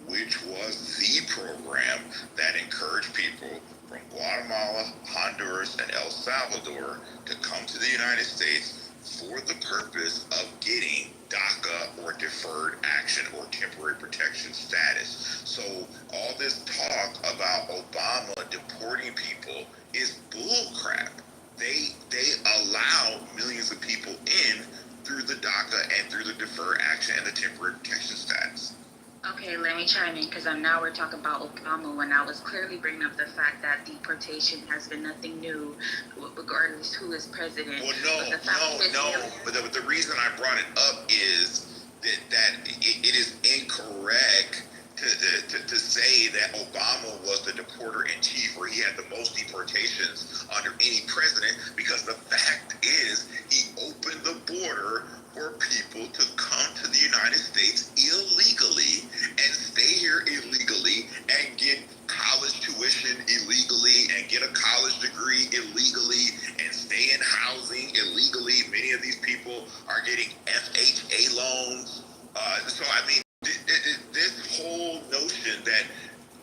which was the program that encouraged people from Guatemala, Honduras, and El Salvador to come to the United States for the purpose of getting DACA or deferred action or temporary protection status. So all this talk about Obama deporting people is bullcrap. They allow millions of people in through the DACA and through the deferred action and the temporary protection status. Okay, let me chime in, because now we're talking about Obama when I was clearly bringing up the fact that deportation has been nothing new, regardless who is president. Well, no. But the reason I brought it up is that it is incorrect to say that Obama was the deporter-in-chief, where he had the most deportations under any president, because the fact is he opened the border for people to come to the United States illegally and stay here illegally and get college tuition illegally and get a college degree illegally and stay in housing illegally. Many of these people are getting FHA loans. So, I mean, this whole notion that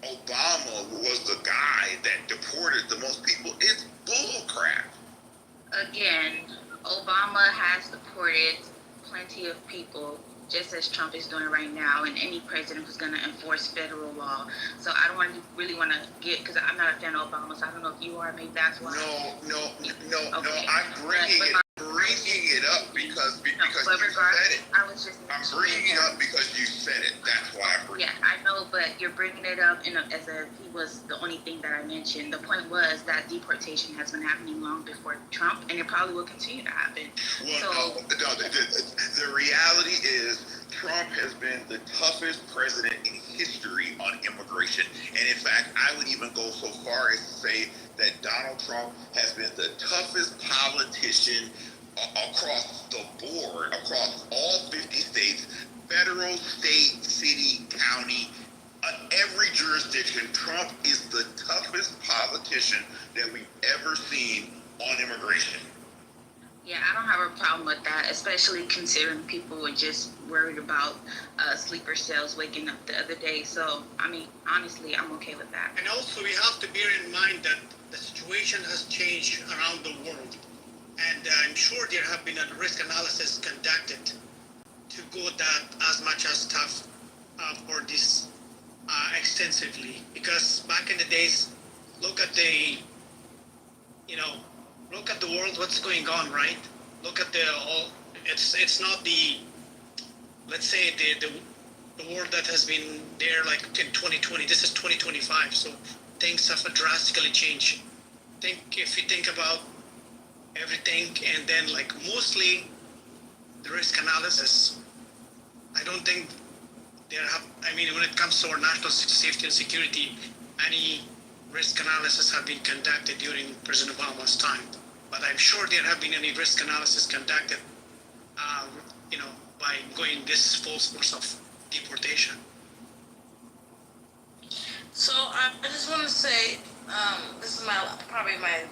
Obama was the guy that deported the most people is bullcrap. Again, Obama has deported plenty of people, just as Trump is doing right now, and any president who's going to enforce federal law. So I don't really want to get, because I'm not a fan of Obama, so I don't know if you are. Maybe that's why. No. I'm bringing it up because you said it. I'm bringing it up because you said it. That's why I'm bringing it up. Yeah, I know, but you're bringing it up as if he was the only thing that I mentioned. The point was that deportation has been happening long before Trump, and it probably will continue to happen. Well, the reality is Trump has been the toughest president in history on immigration. And in fact, I would even go so far as to say that Donald Trump has been the toughest politician across the board, across all 50 states, federal, state, city, county, every jurisdiction. Trump is the toughest politician that we've ever seen on immigration. Yeah, I don't have a problem with that, especially considering people were just worried about sleeper cells waking up the other day. So, I mean, honestly, I'm okay with that. And also, we have to bear in mind that the situation has changed around the world. And I'm sure there have been a risk analysis conducted to go that as much as tough for this extensively. Because back in the days, look at the world, what's going on, right? Look at it's not let's say the world that has been there like in 2020. This is 2025, so things have drastically changed. If you think about everything, and then like mostly the risk analysis. I don't think when it comes to our national safety and security, any risk analysis have been conducted during President Obama's time. But I'm sure there have been any risk analysis conducted, by going this full course of deportation. So I just want to say, this is probably my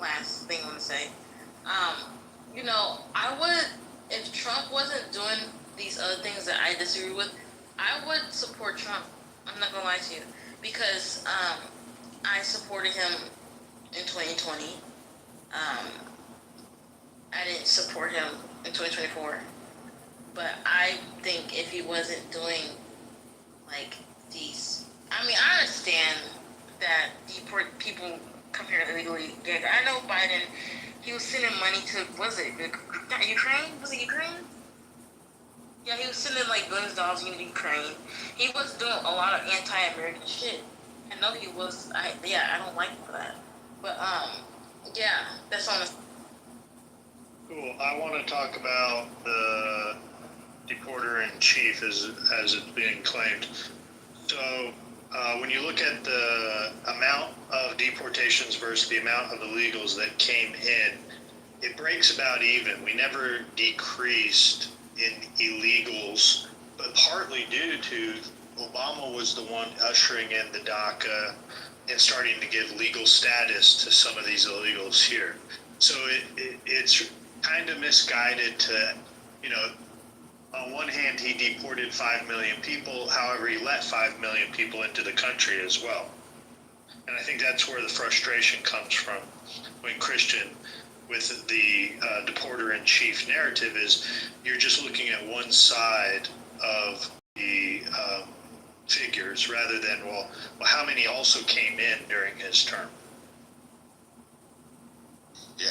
last thing I want to say. I would, if Trump wasn't doing these other things that I disagree with, I would support Trump. I'm not gonna lie to you, because I supported him in 2020. I didn't support him in 2024, but I think if he wasn't doing these, I understand that deport people come here illegally. I know Biden, he was sending money to, Ukraine? Was it Ukraine? Yeah, he was sending billions of dollars into Ukraine. He was doing a lot of anti-American shit. I know he was. I don't like him for that. But that's on the. Cool. I want to talk about the deporter in chief as it's being claimed. So when you look at the amount of deportations versus the amount of illegals that came in, it breaks about even. We never decreased in illegals, but partly due to Obama was the one ushering in the DACA and starting to give legal status to some of these illegals here. So it's kind of misguided to, on one hand, he deported 5 million people. However, he let 5 million people into the country as well. And I think that's where the frustration comes from when Christian, with the deporter-in-chief narrative, is you're just looking at one side of the figures rather than, well, how many also came in during his term? Yeah,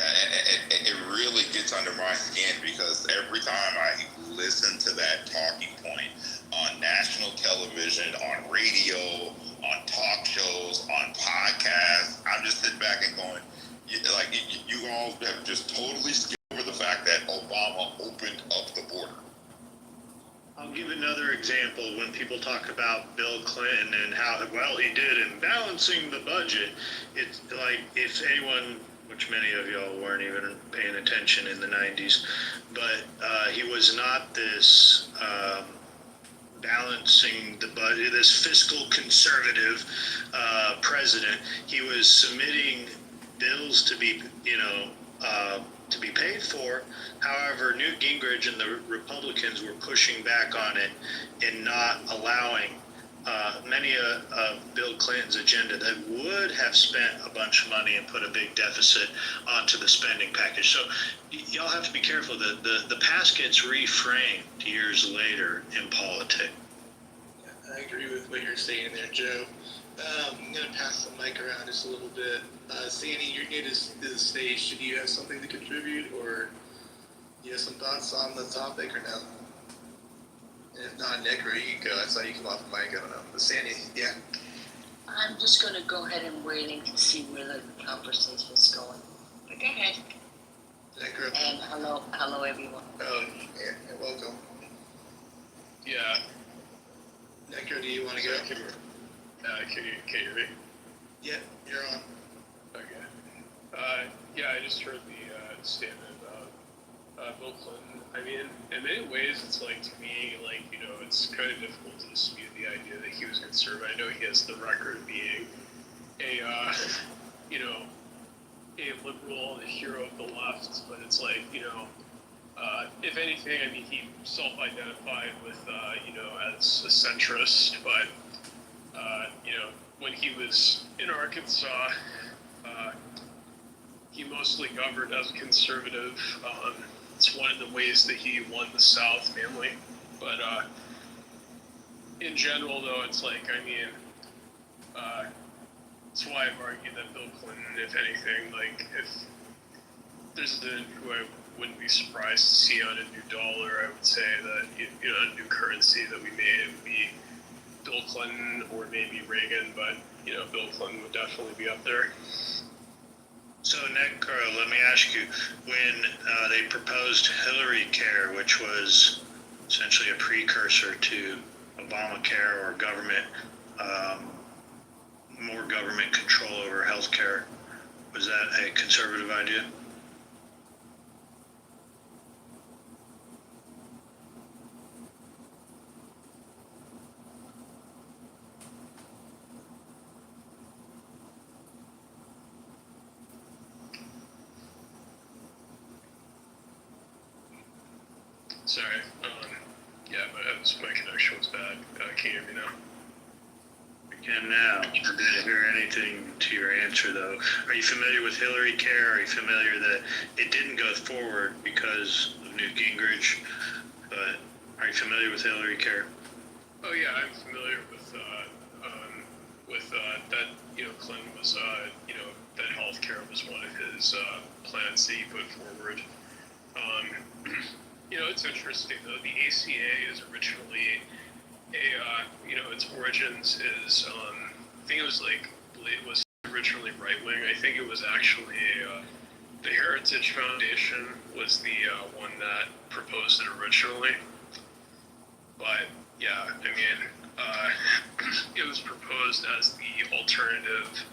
and it really gets under my skin because every time I listen to that talking point on national television, on radio, on talk shows, on podcasts, I'm just sitting back and going, you all have just totally skipped over the fact that Obama opened up the border. I'll give another example. When people talk about Bill Clinton and how well he did in balancing the budget, it's like, if anyone, which many of y'all weren't even paying attention in the 90s, but he was not this balancing the budget, this fiscal conservative president. He was submitting bills to be, to be paid for. However, Newt Gingrich and the Republicans were pushing back on it and not allowing many of Bill Clinton's agenda that would have spent a bunch of money and put a big deficit onto the spending package. So y'all have to be careful that the past gets reframed years later in politics. I agree with what you're saying there, Joe. I'm going to pass the mic around just a little bit. Sandy, you're new to the stage. Do you have something to contribute, or you have some thoughts on the topic, or no? If not, Nick, or you can go. I saw you come off the mic. I don't know. But Sandy, yeah. I'm just going to go ahead and wait and see where the conversation is going. But go ahead. And hello everyone. Oh, yeah, welcome. Yeah. Necro, do you want to go? Can you hear me? Yeah, you're on. Okay. I just heard the statement about Bill Clinton. I mean, in many ways, it's to me, it's kind of difficult to dispute the idea that he was conservative. I know he has the record of being a liberal, a hero of the left, but it's if anything, I mean, he self-identified with, as a centrist, but, when he was in Arkansas, he mostly governed as a conservative. It's one of the ways that he won the South, mainly. But in general, though, it's that's why I've argued that Bill Clinton, if anything, if there's who I wouldn't be surprised to see on a new dollar, I would say that, a new currency that we made would be Bill Clinton or maybe Reagan, but, Bill Clinton would definitely be up there. So, Necro, let me ask you, when they proposed Hillary Care, which was essentially a precursor to Obamacare or government, more government control over healthcare, was that a conservative idea? Sorry. Yeah, my connection was bad. Can you hear me now? We can now. I didn't hear anything to your answer, though. Are you familiar with Hillary Care? Are you familiar that it didn't go forward because of Newt Gingrich? But are you familiar with Hillary Care? Oh yeah, I'm familiar with that. Clinton was that healthcare was one of his plans that he put forward. It's interesting though. The ACA is originally its origins is I think it was originally right wing. I think it was actually the Heritage Foundation was the one that proposed it originally. But yeah, I mean, it was proposed as the alternative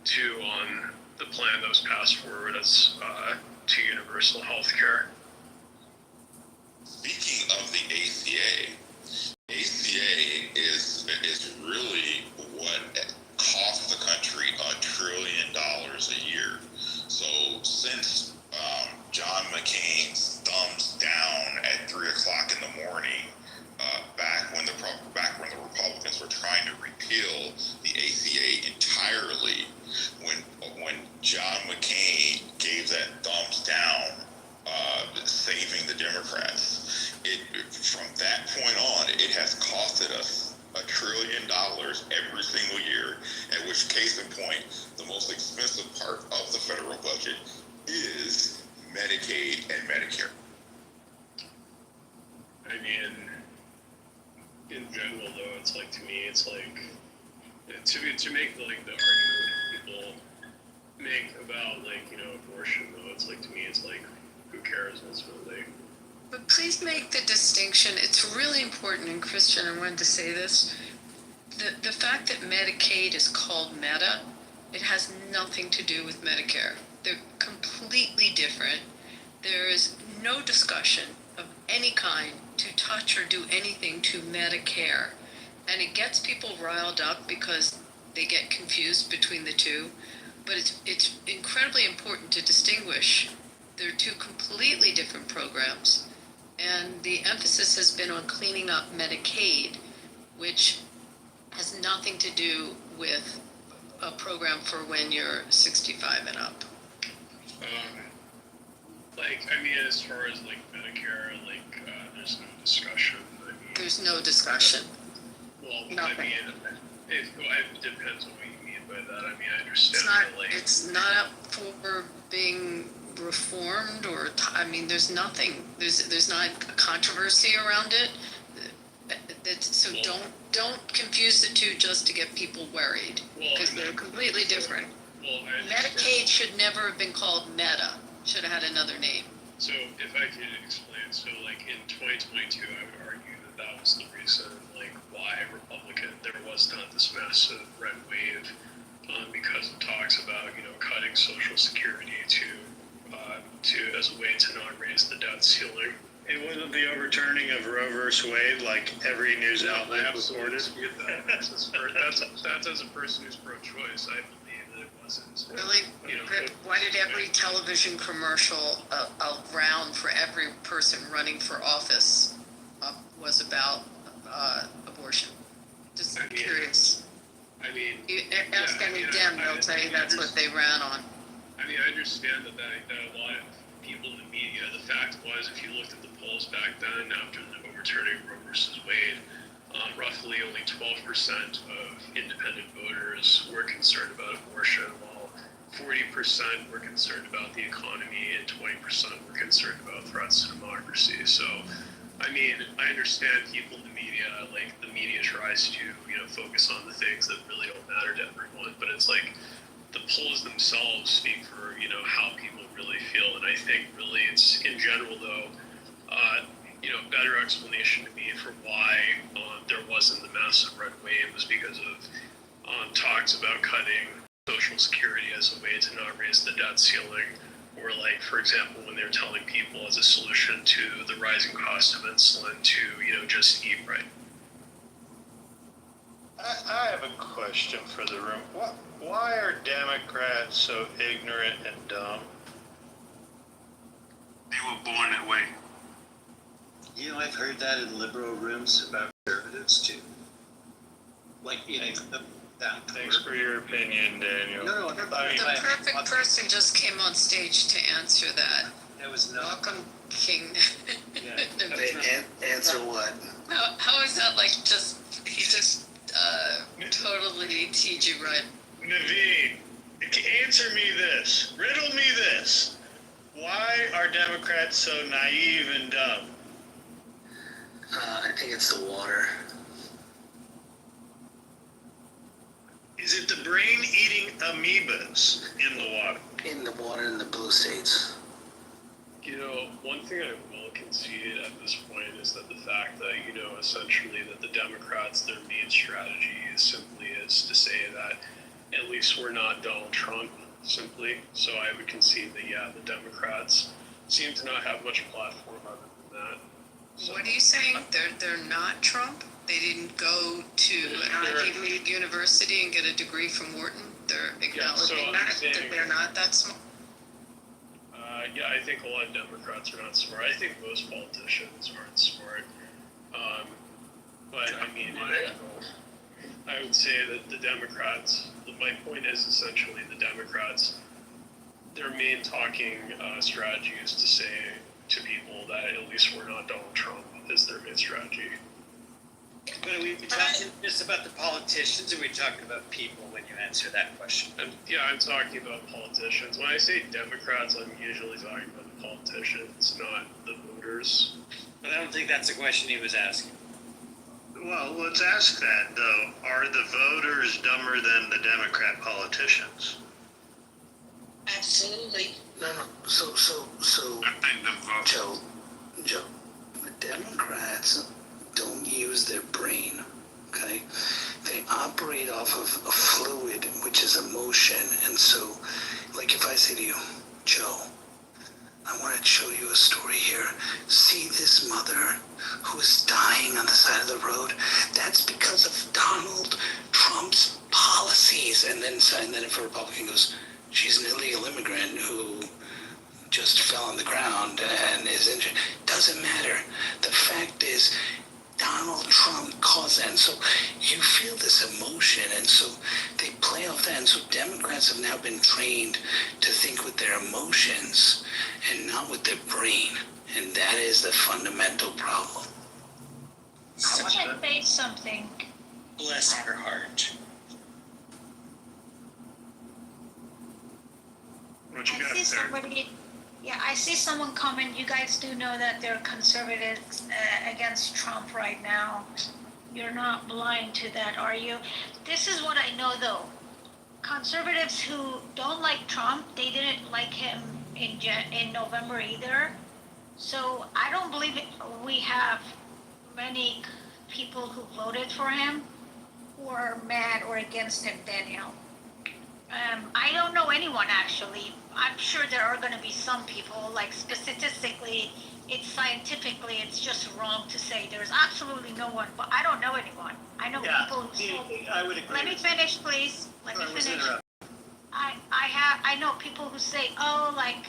to the plan that was passed forward as to universal health care. Speaking of the ACA is really what costs the country $1 trillion a year. So since John McCain's thumbs down at 3 o'clock in the morning, back when the Republicans were trying to repeal the ACA entirely, when John McCain gave that thumbs down, saving the Democrats, from that point on, it has costed us $1 trillion every single year. At which, case in point, the most expensive part of the federal budget is Medicaid and Medicare. I mean, in general, though, it's like, to me, it's like to make like the argument people make about abortion, though, it's like, to me, it's like, who cares ultimately? But please make the distinction. It's really important, and Christian, I wanted to say this. The fact that Medicaid is called Meta, it has nothing to do with Medicare. They're completely different. There is no discussion of any kind to touch or do anything to Medicare. And it gets people riled up because they get confused between the two. But it's incredibly important to distinguish. They're two completely different programs. And the emphasis has been on cleaning up Medicaid, which has nothing to do with a program for when you're 65 and up. As far as Medicare, there's no discussion. There's no discussion. Well, Nothing. It depends on what you mean by that. I understand it's not up for being reformed or there's nothing. There's not a controversy around it. So don't confuse the two just to get people worried, because they're completely different. Medicaid should never have been called Meta. Should have had another name. So if I could explain, in 2022, I would argue that was the reason why there was not this massive red wave, because it talks about cutting Social Security to as a way to not raise the debt ceiling. It wasn't the overturning of Roe versus Wade like every news outlet reported. That's as a person who's pro-choice, I believe that it wasn't. Really? Why did every television commercial around for every person running for office was about abortion? Just curious. Ask any Dem, they'll tell you that's what they ran on. I understand that a lot of people in the media, the fact was, if you looked at the polls back then after the overturning of Roe versus Wade, roughly only 12% of independent voters were concerned about abortion, while 40% were concerned about the economy and 20% were concerned about threats to democracy. So, I understand people in the media, the media tries to, focus on the things that really don't matter to everyone, but it's the polls themselves speak for, you know, how people really feel. And I think really it's, in general though, you know, better explanation to me for why there wasn't the massive red wave was because of talks about cutting Social Security as a way to not raise the debt ceiling, or like, for example, when they're telling people as a solution to the rising cost of insulin to, you know, just eat right. I have a question for the room. Why are Democrats so ignorant and dumb? They were born that way. You know, I've heard that in liberal rooms about conservatives too. Like, you know, Thanks for your opinion, Daniel. No, The perfect person just came on stage to answer that. That was not. Welcome, King. Answer what? How is that like just, he just totally teed you right? Naveen, answer me this. Riddle me this. Why are Democrats so naive and dumb? I think it's the water. Is it the brain-eating amoebas in the water? In the water in the blue states. You know, one thing I will concede at this point is that the fact that, you know, essentially that the Democrats, their main strategy simply is to say that at least we're not Donald Trump, simply. So I would concede that, yeah, the Democrats seem to not have much platform other than that. So, what are you saying? They're not Trump? They didn't go to an Ivy League university and get a degree from Wharton? They're acknowledging that they're not that smart? Yeah, I think a lot of Democrats are not smart. I think most politicians aren't smart. But I mean, I would say that the Democrats, my point is essentially the Democrats, their main talking strategy is to say to people that at least we're not Donald Trump is their main strategy. But are we talking just about the politicians, or are we talking about people when you answer that question? I'm talking about politicians. When I say Democrats, I'm usually talking about the politicians, not the voters. But I don't think that's the question he was asking. Well, let's ask that, though. Are the voters dumber than the Democrat politicians? Absolutely. No. So, Joe, the Democrats don't use their brain, okay? They operate off of a fluid, which is emotion. And so, like if I say to you, Joe, I want to show you a story here. See this mother who is dying on the side of the road? That's because of Donald Trump's policies. And then if a Republican goes, she's an illegal immigrant who just fell on the ground and is injured. Doesn't matter. The fact is, Donald Trump caused that. And so you feel this emotion, and so they play off that. And so Democrats have now been trained to think with their emotions and not with their brain. And that is the fundamental problem. I want to say something. Bless her heart. What you got there? I see someone comment. You guys do know that they're conservatives against Trump right now. You're not blind to that, are you? This is what I know, though. Conservatives who don't like Trump, they didn't like him in November either. So I don't believe we have many people who voted for him who are mad or against him, Daniel. I don't know anyone, actually. I'm sure there are going to be some people, like statistically, it's just wrong to say there's absolutely no one, but I don't know anyone. I know people who say, I would agree. Let me finish, please. Let me finish. I know people who say, oh, like,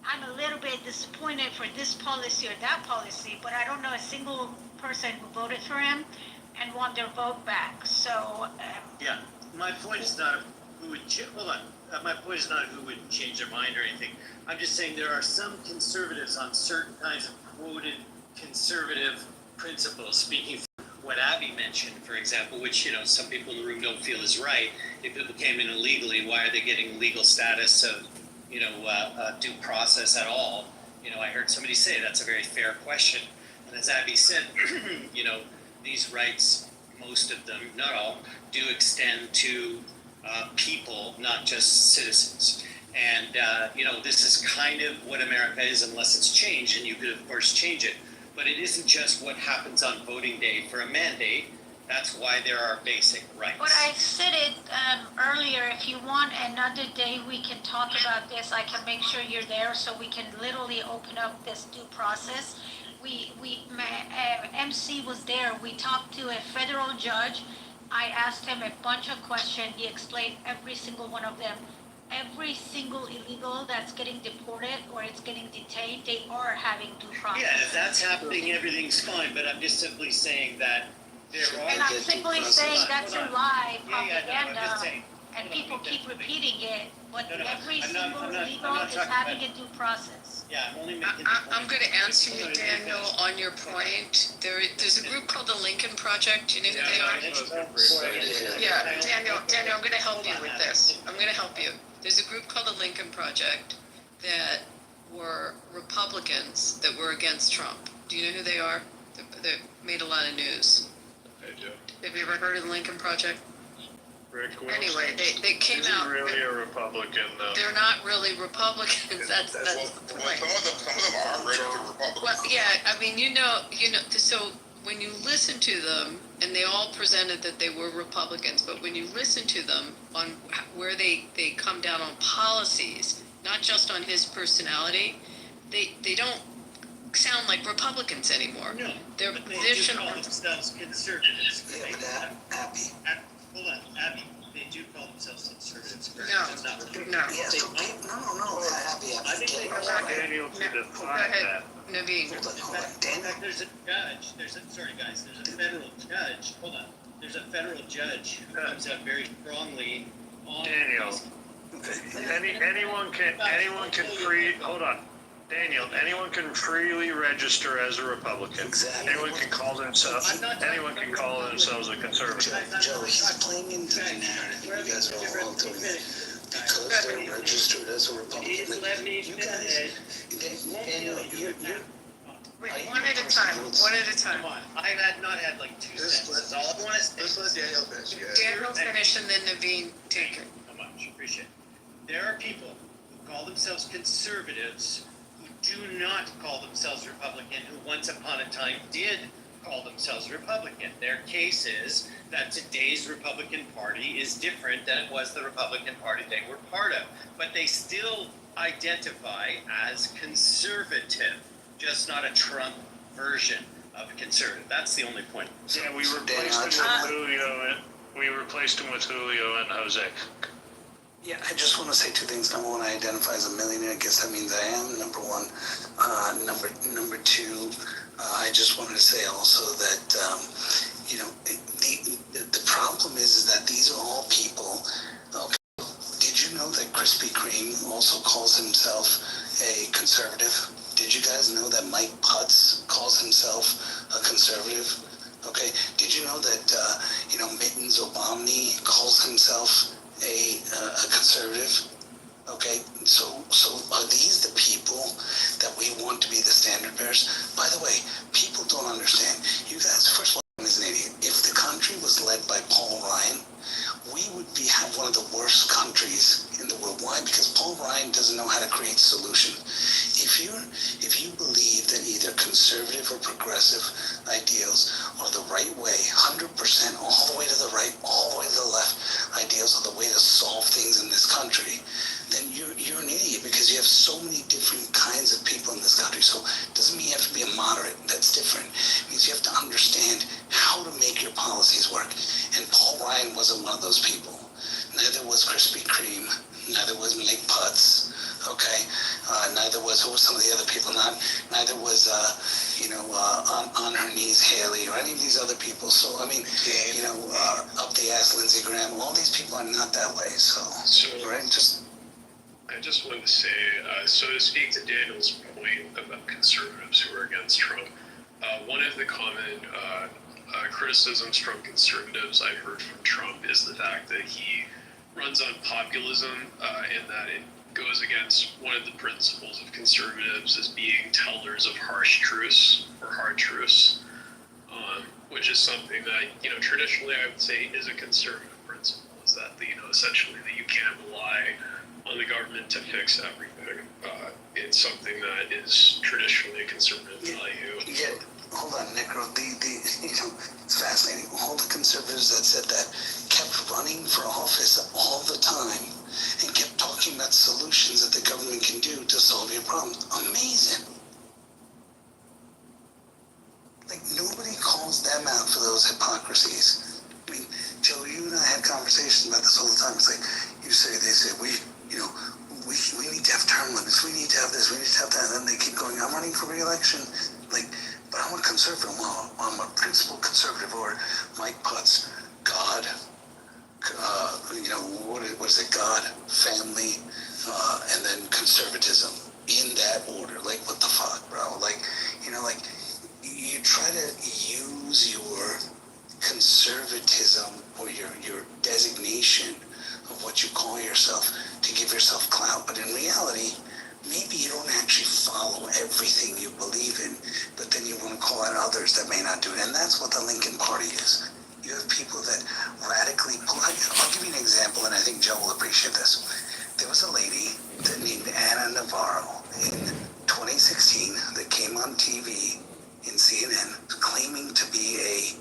I'm a little bit disappointed for this policy or that policy, but I don't know a single person who voted for him and want their vote back. So, yeah, my point is not who would my point is not who would change their mind or anything. I'm just saying there are some conservatives on certain kinds of quoted conservative principles, speaking for what Abby mentioned, for example, which, you know, some people in the room don't feel is right. If people came in illegally, why are they getting legal status of, you know, due process at all? You know, I heard somebody say that's a very fair question. And as Abby said, you know, these rights, most of them, not all, do extend to people, not just citizens. And, this is kind of what America is unless it's changed, and you could, of course, change it. But it isn't just what happens on voting day for a mandate. That's why there are basic rights. But I said it earlier, if you want another day we can talk about this, I can make sure you're there so we can literally open up this due process. MC was there, we talked to a federal judge. I asked him a bunch of questions, he explained every single one of them. Every single illegal that's getting deported or it's getting detained, they are having due process. Yeah, if that's happening, everything's fine, but I'm just simply saying that there are... And I'm simply saying that's a lie, no, I'm propaganda, just saying. and people keep repeating it, but every I'm single not illegal is talking having about- a due process. Yeah, I'm only making... I'm going to answer you, Daniel, on your point. There's a group called the Lincoln Project. Do you know who they are? Yeah, Daniel, I'm going to help you with this. I'm going to help you. There's a group called the Lincoln Project that were Republicans that were against Trump. Do you know who they are? They made a lot of news. I do. Have you ever heard of the Lincoln Project? Rick Wilson. Anyway, they came Isn't out. really a Republican, though. They're not really Republicans. That's the point. Some of them are registered Republicans. Well, yeah, I mean, so when you listen to them, and they all presented that they were Republicans, but when you listen to them on where they come down on policies, not just on his personality, they don't sound like Republicans anymore. No, Their but they position do call on themselves conservatives. Yeah, but Abby. Hold on, Abby, they do call themselves conservatives. correct? No. That's not what No. Yeah, so no, Abby. I think they Daniel to Go define ahead, that. Naveen. Hold on, In Daniel. fact, there's a judge, there's a federal judge, hold on, there's a federal judge who comes out very strongly on. Daniel. Anyone can hold on. Daniel, anyone can freely register as a Republican. Exactly. Anyone can call themselves a conservative. Joe, he's playing into the narrative. You guys are all doing it because they're registered as a Republican. You guys, Daniel, you're Wait, one at a time. Come on, I've not had like 2 sentences, all I want to Let's let Daniel finish, you guys. Daniel finish and then Naveen take it. so much, appreciate it. There are people who call themselves conservatives who do not call themselves Republican, who once upon a time did call themselves Republican. Their case is that today's Republican Party is different than it was the Republican Party they were part of, but they still identify as conservative, just not a Trump version of conservative. That's the only point. Yeah, we replaced him with Julio and Jose. Yeah, I just want to say two things. Number one, I identify as a millionaire. I guess that means I am. Number one. Number two, I just wanted to say also that, the problem is that these are all people. Okay. Did you know that Krispy Kreme also calls himself a conservative? Did you guys know that Mike Putz calls himself a conservative? Okay. Did you know that, Mittens Obamni calls himself a conservative? Okay, so are these the people that we want to be the standard bearers? By the way, people don't understand. You guys, first of all, is an idiot. If the country was led by Paul Ryan, we would have one of the worst countries in the world. Why? Because Paul Ryan doesn't know how to create solution. If you believe that either conservative or progressive ideals are the right way, 100% all the way to the right, all the way to the left, ideals are the way to solve things in this country, then you're an idiot because you have so many different kinds of people in this country. So it doesn't mean you have to be a moderate. That's different. It means you have to understand how to make your policies work. And Paul Ryan wasn't one of those people. Neither was Krispy Kreme. Neither was Mike Putz. Okay. Neither was who were some of the other people. Neither was on her knees Haley or any of these other people. So I mean, up the ass Lindsey Graham. All these people are not that way. So right, I just wanted to say, so to speak to Daniel's point about conservatives who are against Trump, one of the common criticisms from conservatives I've heard from Trump is the fact that he runs on populism and that it goes against one of the principles of conservatives as being tellers of harsh truths or hard truths, which is something that, traditionally I would say is a conservative principle, is that essentially that you can't rely on the government to fix everything. It's something that is traditionally a conservative value. Yeah, hold on, Necro. It's fascinating. All the conservatives that said that kept running for office all the time and kept talking about solutions that the government can do to solve your problems. Amazing. Like, nobody calls them out for those hypocrisies. I mean, Joe, you and I had conversations about this all the time. It's like, they say, we need to have term limits, we need to have this, we need to have that, and then they keep going, I'm running for re-election, like, but I'm a conservative. Well, I'm a principled conservative, or Mike Putz, God, what is it, God, family, and then conservatism, in that order. Like, what the fuck, bro? Like, you try to use your conservatism or your designation of what you call yourself to give yourself clout, but in reality, maybe you don't actually follow everything you believe in, but then you want to call out others that may not do it, and that's what the Lincoln Party is. You have people that radically pull. I'll give you an example, and I think Joe will appreciate this. There was a lady named Anna Navarro in 2016 that came on TV in CNN claiming to be a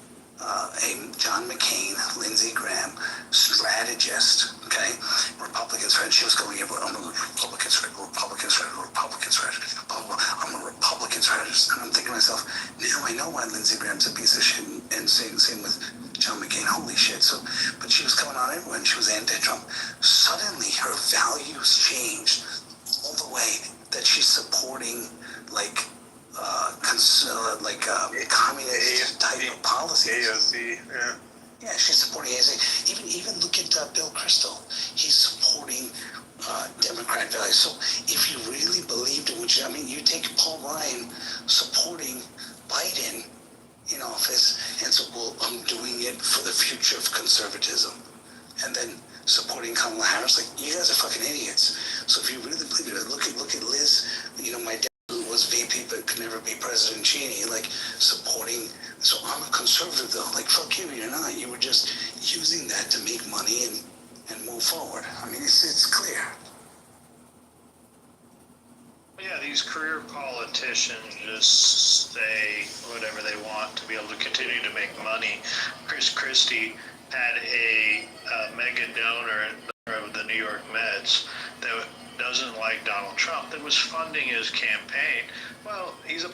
John McCain, Lindsey Graham strategist, okay? Republican strategist. She was going, I'm a Republican strategist, I'm a Republican strategist. And I'm thinking to myself, now I know why Lindsey Graham's a piece of shit, and same with John McCain, holy shit. So, but she was coming on it when she was anti-Trump. Suddenly her values changed all the way that she's supporting, communist type of policies. AOC, yeah. Yeah, she's supporting AOC. Even look at Bill Kristol. He's supporting Democrat values. So if you really believed in what you take Paul Ryan supporting Biden in office and so, well, I'm doing it for the future of conservatism. And then supporting Kamala Harris, you guys are fucking idiots. So if you really believe it, look at Liz, my dad was VP but could never be President Cheney, supporting. So I'm a conservative though. Fuck you, you're not. You were just using that to make money and move forward. I mean, it's clear. Yeah, these career politicians just say whatever they want to be able to continue to make money. Chris Christie had a mega donor of the New York Mets that doesn't like Donald Trump, that was funding his campaign. Well, he's an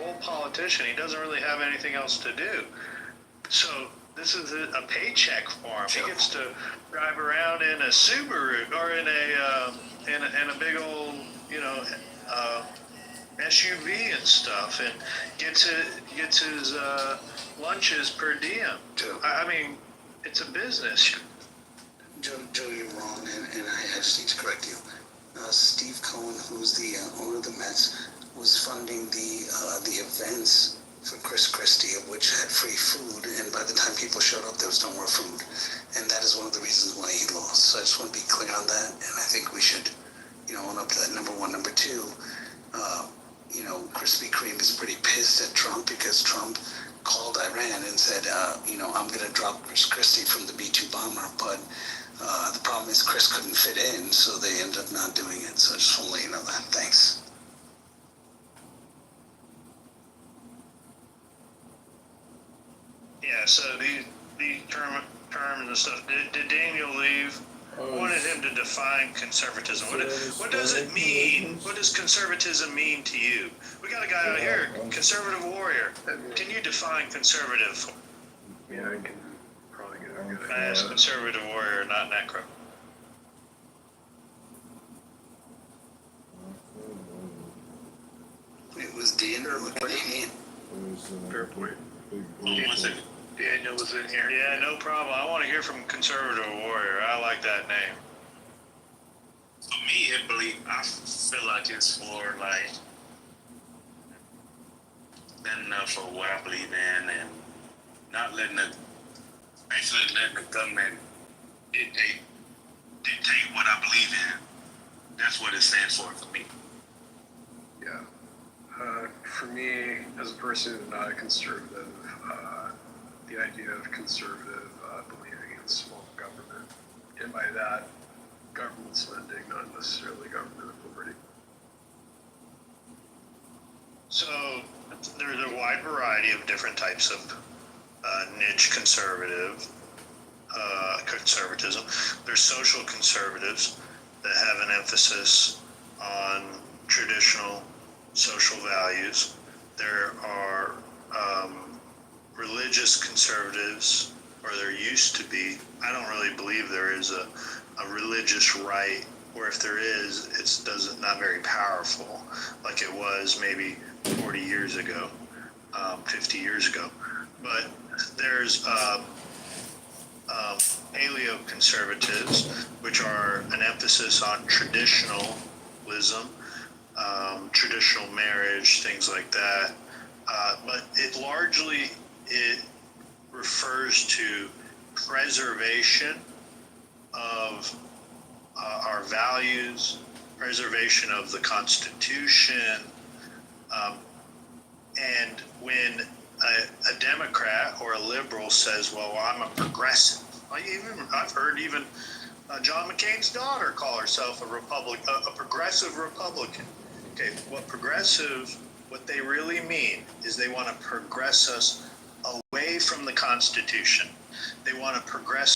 old politician. He doesn't really have anything else to do. So this is a paycheck for him. He gets to drive around in a Subaru or in a big old SUV and stuff, and gets his lunches per diem. I mean, it's a business. Joe, you're wrong, and I just need to correct you. Steve Cohen, who's the owner of the Mets, was funding the events for Chris Christie, of which had free food, and by the time people showed up, there was no more food, and that is one of the reasons why he lost. So I just want to be clear on that, and I think we should, own up to that. Number one. Number two, Krispy Kreme is pretty pissed at Trump because Trump called Iran and said, I'm going to drop Chris Christie from the B-2 bomber, but the problem is Chris couldn't fit in, so they ended up not doing it. So I just want to let you know that. Thanks. Yeah, so these terms and stuff, did Daniel leave? I wanted him to define conservatism. What does it mean? What does conservatism mean to you? We got a guy out here, conservative warrior. Can you define conservative? Yeah, I can probably get a good I asked conservative warrior, not necro. It was Daniel. fair point. Daniel was in here. Yeah, no problem. I want to hear from conservative warrior. I like that name. For me, I feel like it's for standing up for what I believe in and not letting the government dictate what I believe in. That's what it stands for me. Yeah. For me, as a person who's not a conservative, the idea of conservative believing in small government, and by that, government spending, not necessarily government authority. So there's a wide variety of different types of niche conservatism. There's social conservatives that have an emphasis on traditional social values. There are religious conservatives, or there used to be. I don't really believe there is a religious right, or if there is, it's not very powerful like it was maybe 40 years ago, 50 years ago. But there's paleoconservatives, which are an emphasis on traditionalism, traditional marriage, things like that. But it refers to preservation of our values, preservation of the Constitution, and when a Democrat or a liberal says, well, I'm a progressive, I've heard even John McCain's daughter call herself a progressive Republican. Okay, what they really mean is they want to progress us away from the Constitution. They want to progress